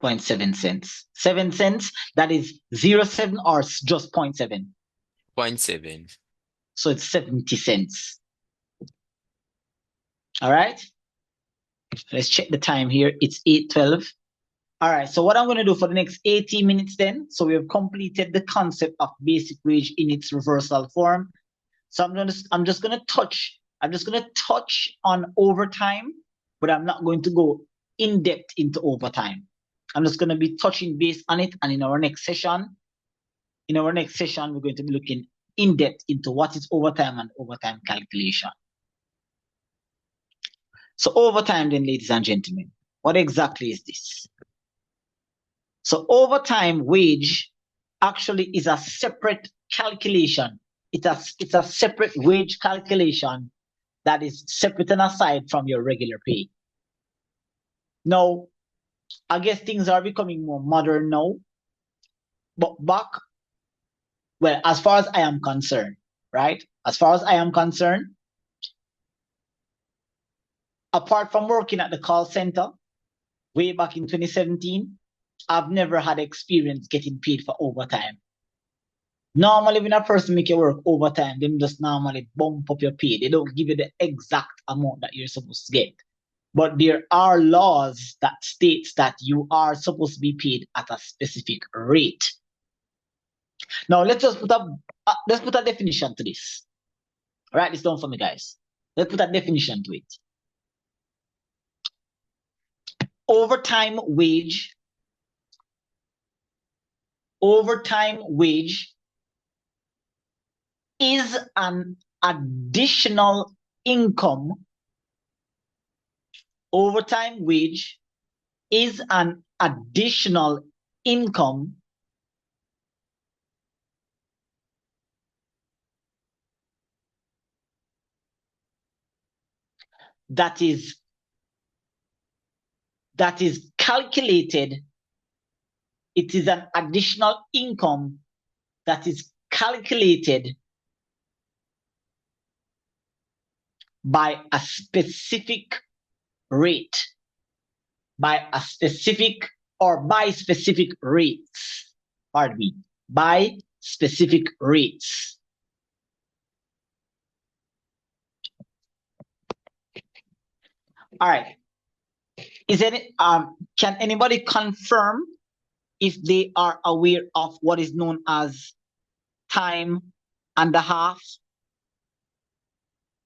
0.7 cents. 7 cents, that is 0.7 or just 0.7? 0.7. So it's 70 cents. All right? Let's check the time here. It's 8:12. All right, so what I'm going to do for the next 80 minutes then, so we have completed the concept of basic wage in its reversal form. So I'm just going to touch on overtime, but I'm not going to go in depth into overtime. I'm just going to be touching base on it, and in our next session, we're going to be looking in depth into what is overtime and overtime calculation. So overtime then, ladies and gentlemen, what exactly is this? So overtime wage actually is a separate calculation. It's a separate wage calculation that is separate and aside from your regular pay. Now, I guess things are becoming more modern now, but as far as I am concerned, right? As far as I am concerned, apart from working at the call center way back in 2017, I've never had experience getting paid for overtime. Normally, when a person make you work overtime, they just normally bump up your pay. They don't give you the exact amount that you're supposed to get. But there are laws that states that you are supposed to be paid at a specific rate. Now, let's put a definition to this. Write this down for me, guys. Let's put a definition to it. Overtime wage is an additional income. Overtime wage is an additional income that is calculated. It is an additional income that is calculated by a specific rate, by specific rates. Pardon me, by specific rates. All right. Can anybody confirm if they are aware of what is known as time and a half,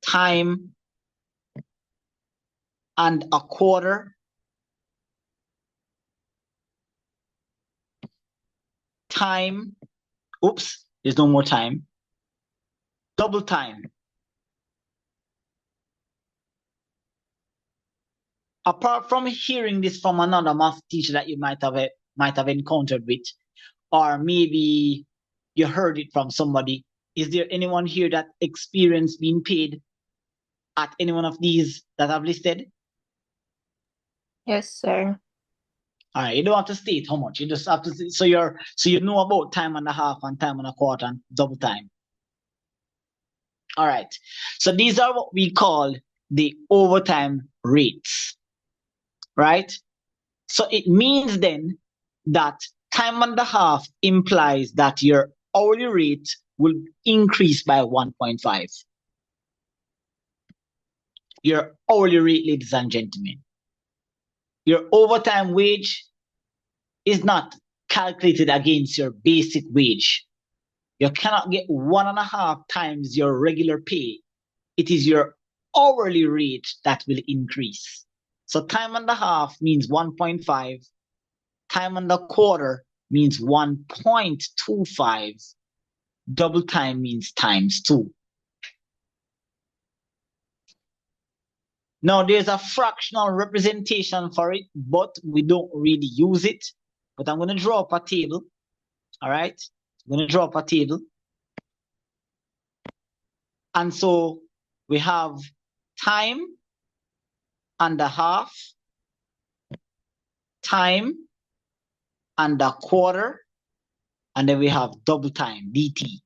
time and a quarter, time, oops, there's no more time, double time. Apart from hearing this from another math teacher that you might have encountered with, or maybe you heard it from somebody, is there anyone here that experienced being paid at any one of these that I've listed? Yes, sir. All right, you don't have to state how much. You just have to say, so you know about time and a half and time and a quarter and double time. All right. So these are what we call the overtime rates. Right? So it means then that time and a half implies that your hourly rate will increase by 1.5. Your hourly rate, ladies and gentlemen. Your overtime wage is not calculated against your basic wage. You cannot get 1.5 times your regular pay. It is your hourly rate that will increase. So time and a half means 1.5. Time and a quarter means 1.25. Double time means times 2. Now there's a fractional representation for it, but we don't really use it. But I'm going to draw up a table. All right. I'm going to draw up a table. And so we have time and a half, time and a quarter, and then we have double time, DT.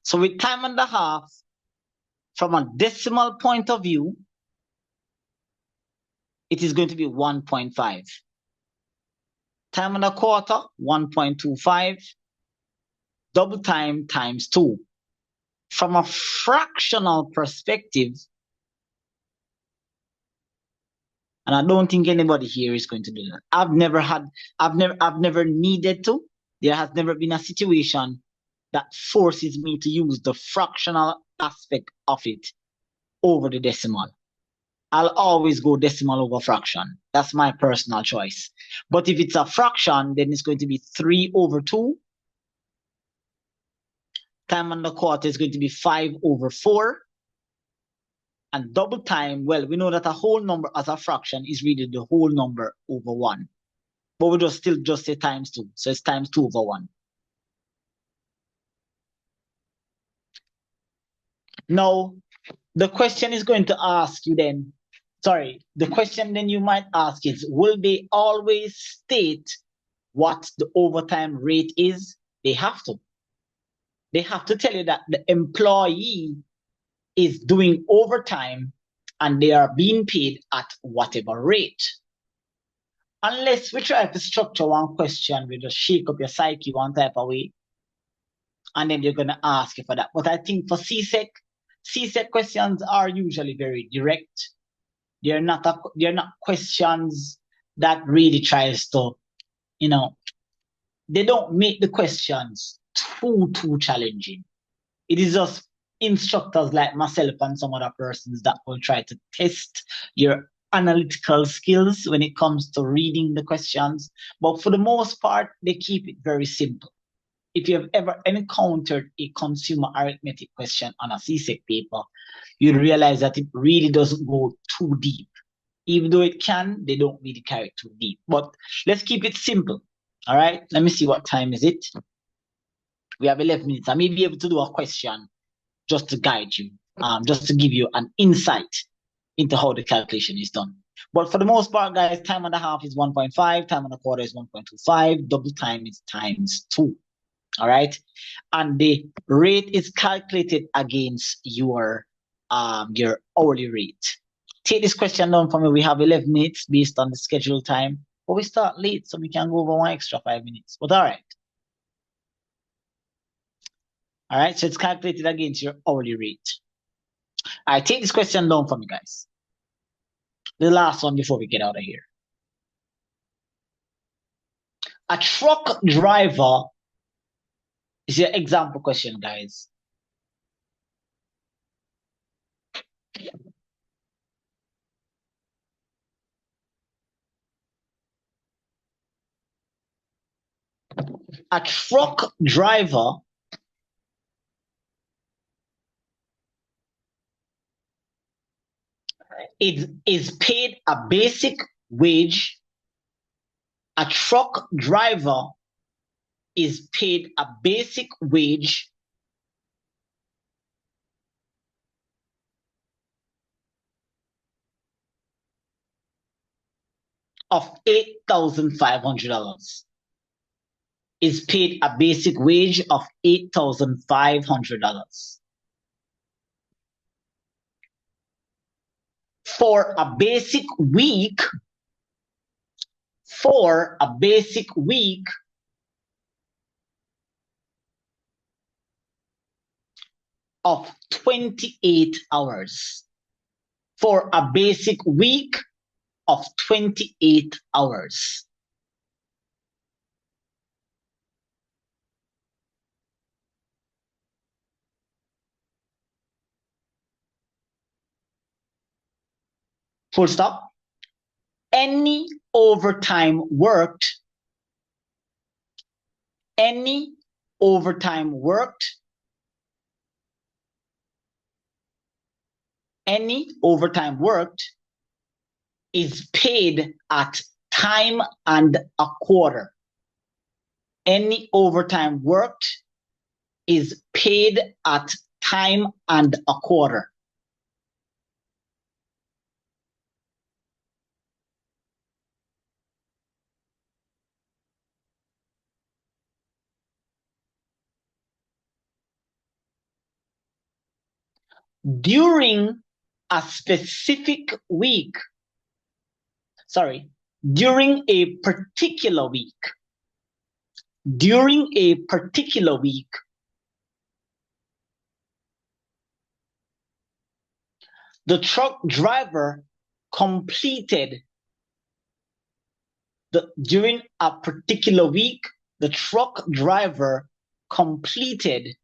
So with time and a half, from a decimal point of view, it is going to be 1.5. Time and a quarter, 1.25. Double time times 2. From a fractional perspective, and I don't think anybody here is going to do that. I've never needed to. There has never been a situation that forces me to use the fractional aspect of it over the decimal. I'll always go decimal over fraction. That's my personal choice. But if it's a fraction, then it's going to be 3 over 2. Time and a quarter is going to be 5 over 4. And double time, well, we know that a whole number as a fraction is really the whole number over 1. But we still just say times 2. So it's times 2 over 1. Now, the question is going to ask you then, the question then you might ask is, will they always state what the overtime rate is? They have to. They have to tell you that the employee is doing overtime and they are being paid at whatever rate. Unless we try to structure one question, we just shake up your psyche one type of way, and then they're going to ask you for that. But I think for CSEC questions are usually very direct. They're not questions that really tries to, they don't make the questions too challenging. It is just instructors like myself and some other persons that will try to test your analytical skills when it comes to reading the questions. But for the most part, they keep it very simple. If you have ever encountered a consumer arithmetic question on a CSEC paper, you'll realize that it really doesn't go too deep. Even though it can, they don't really carry it too deep. But let's keep it simple. All right, let me see what time is it. We have 11 minutes. I may be able to do a question just to guide you, just to give you an insight into how the calculation is done. But for the most part, guys, time and a half is 1.5, time and a quarter is 1.25, double time is times 2. All right, and the rate is calculated against your hourly rate. Take this question down for me. We have 11 minutes based on the scheduled time, but we start late, so we can go over one extra 5 minutes. But all right. All right, so it's calculated against your hourly rate. All right, take this question down for me, guys. The last one before we get out of here. A truck driver is your example question, guys. A truck driver is paid a basic wage. A truck driver is paid a basic wage of $8,500. Is paid a basic wage of $8,500. For a basic week, of 28 hours. For a basic week of 28 hours. Full stop. Any overtime worked, is paid at time and a quarter. Any overtime worked is paid at time and a quarter. During a specific week, during a particular week, the truck driver completed during a particular week, the truck driver completed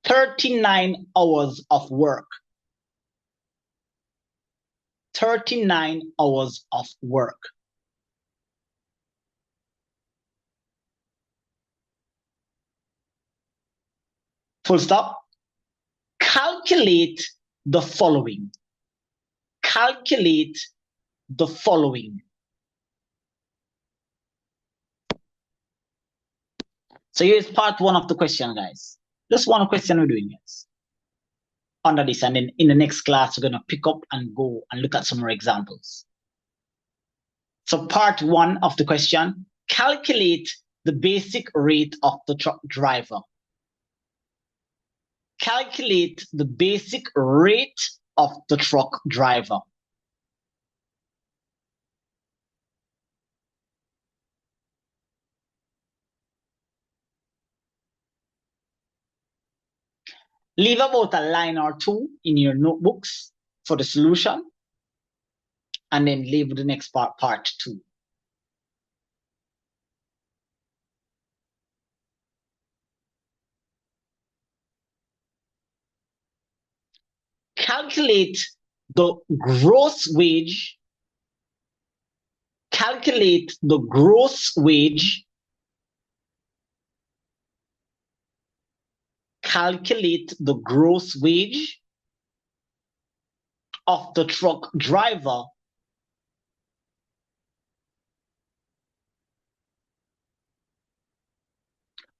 39 hours of work. 39 hours of work. Full stop. Calculate the following. Calculate the following. So here's part one of the question, guys. Just one question we're doing, guys. Under this, and then in the next class, we're going to pick up and go and look at some more examples. So part one of the question, calculate the basic rate of the truck driver. Calculate the basic rate of the truck driver. Leave about a line or two in your notebooks for the solution, and then leave the next part two. Calculate the gross wage. Calculate the gross wage. Calculate the gross wage of the truck driver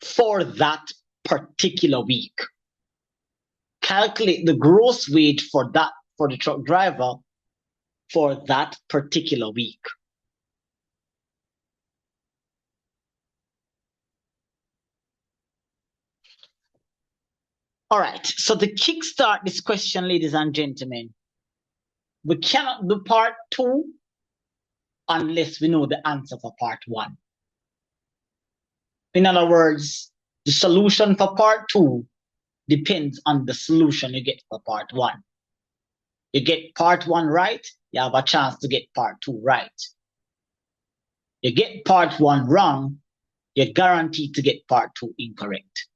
for that particular week. Calculate the gross wage for the truck driver for that particular week. All right, so to kickstart this question, ladies and gentlemen, we cannot do part two unless we know the answer for part one. In other words, the solution for part two depends on the solution you get for part one. You get part 1 right, you have a chance to get part 2 right. You get part 1 wrong, you're guaranteed to get part 2 incorrect.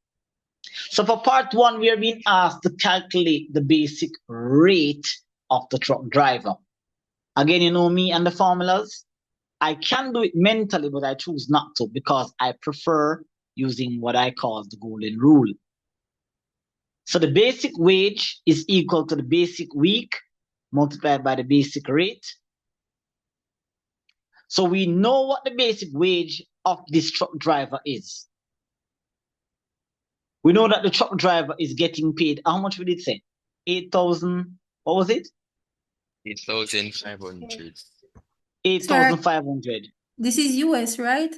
So for part 1, we are being asked to calculate the basic rate of the truck driver. Again, you know me and the formulas. I can do it mentally, but I choose not to because I prefer using what I call the golden rule. So the basic wage is equal to the basic week multiplied by the basic rate. So we know what the basic wage of this truck driver is. We know that the truck driver is getting paid. How much would it say? 8,000. What was it? 8,500. 8,500. This is US, right?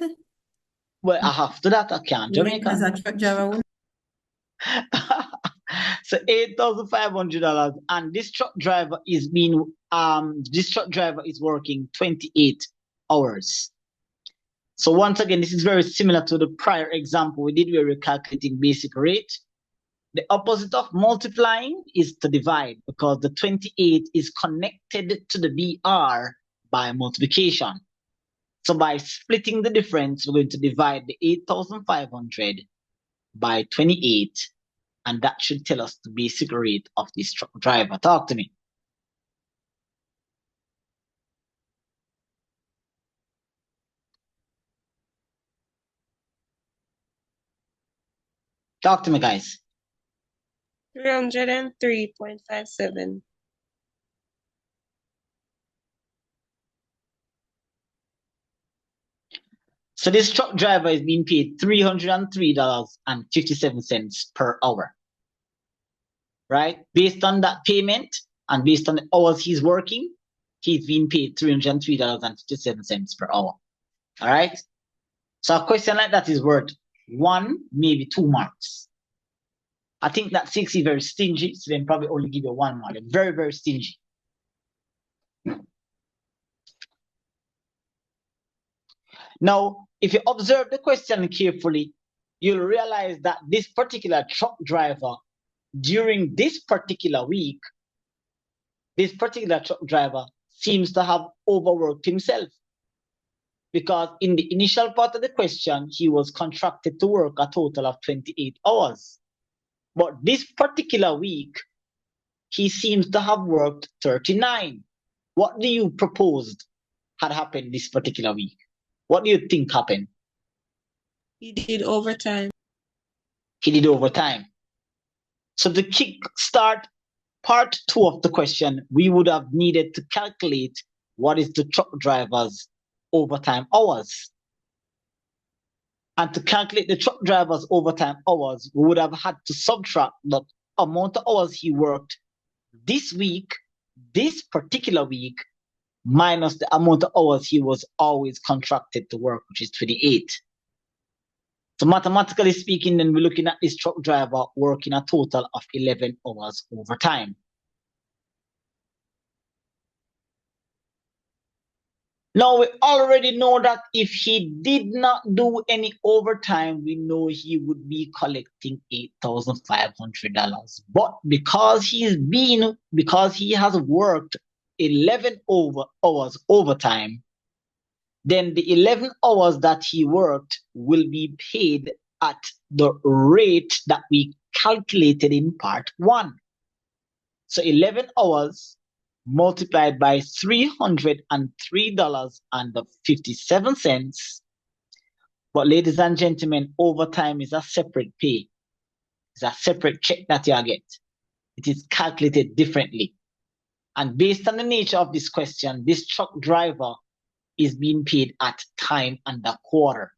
Well, after that, I can't. Jamaica. As a truck driver. So $8,500, and this truck driver is working 28 hours. So once again, this is very similar to the prior example we did where we're calculating basic rate. The opposite of multiplying is to divide because the 28 is connected to the BR by multiplication. So by splitting the difference, we're going to divide the 8,500 by 28, and that should tell us the basic rate of this truck driver. Talk to me. Talk to me, guys. 303.57. So this truck driver is being paid $303.57 per hour, right? Based on that payment and based on the hours he's working, he's being paid $303.57 per hour, all right? So a question like that is worth 1, maybe 2 marks. I think that CSEC is very stingy, so they probably only give you 1 mark. They're very, very stingy. Now, if you observe the question carefully, you'll realize that this particular truck driver, during this particular week, this particular truck driver seems to have overworked himself. Because in the initial part of the question, he was contracted to work a total of 28 hours. But this particular week, he seems to have worked 39. What do you propose had happened this particular week? What do you think happened? He did overtime. He did overtime. So to kick start part 2 of the question, we would have needed to calculate what is the truck driver's overtime hours. And to calculate the truck driver's overtime hours, we would have had to subtract the amount of hours he worked this week, this particular week, minus the amount of hours he was always contracted to work, which is 28. So mathematically speaking, then we're looking at this truck driver working a total of 11 hours overtime. Now, we already know that if he did not do any overtime, we know he would be collecting $8,500. But because he has worked 11 hours overtime, then the 11 hours that he worked will be paid at the rate that we calculated in part 1. So 11 hours multiplied by $303.57. But ladies and gentlemen, overtime is a separate pay. It's a separate check that you get. It is calculated differently. And based on the nature of this question, this truck driver is being paid at time and a quarter.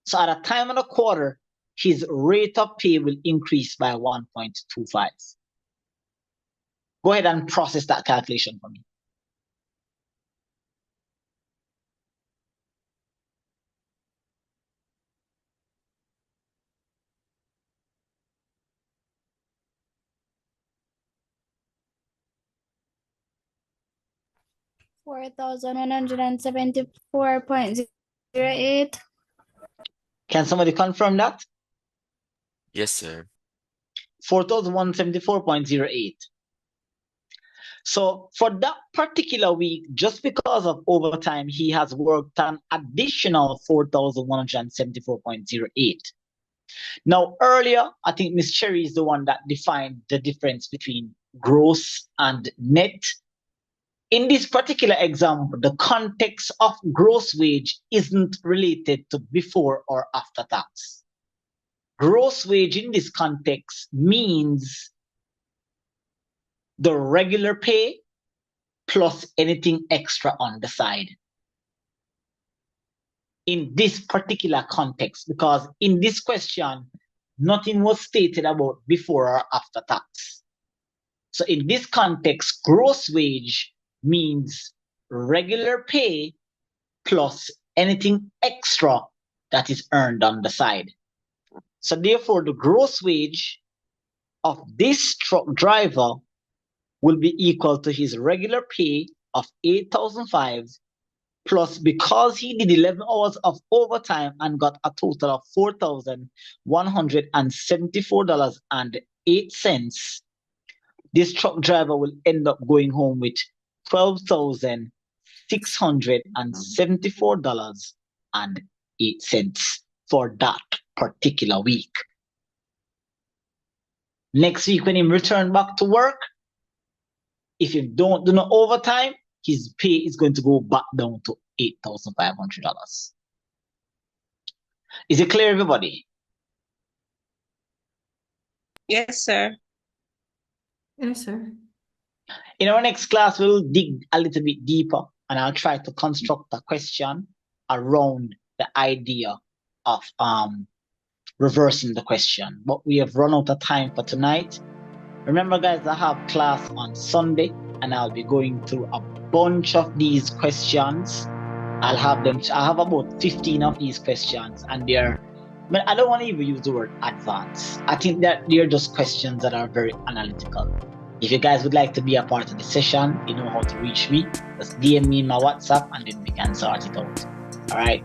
So at a time and a quarter, his rate of pay will increase by 1.25. Go ahead and process that calculation for me. $4,174.08. Can somebody confirm that? Yes, sir. 4,174.08. So for that particular week, just because of overtime, he has worked an additional 4,174.08. Now, earlier, I think Miss Cherry is the one that defined the difference between gross and net. In this particular example, the context of gross wage isn't related to before or after tax. Gross wage in this context means the regular pay plus anything extra on the side. In this particular context, because in this question, nothing was stated about before or after tax. So in this context, gross wage means regular pay plus anything extra that is earned on the side. So therefore, the gross wage of this truck driver will be equal to his regular pay of $8,005 plus, because he did 11 hours of overtime and got a total of $4,174.08, this truck driver will end up going home with $12,674.08 for that particular week. Next week, when he return back to work, if you don't do no overtime, his pay is going to go back down to $8,500. Is it clear, everybody? Yes, sir. Yes, sir. In our next class, we'll dig a little bit deeper and I'll try to construct a question around the idea of reversing the question. But we have run out of time for tonight. Remember, guys, I have class on Sunday and I'll be going through a bunch of these questions. I have about 15 of these questions, and I don't want to even use the word advanced. I think that they're just questions that are very analytical. If you guys would like to be a part of the session, you know how to reach me. Just DM me in my WhatsApp and then we can sort it out. All right.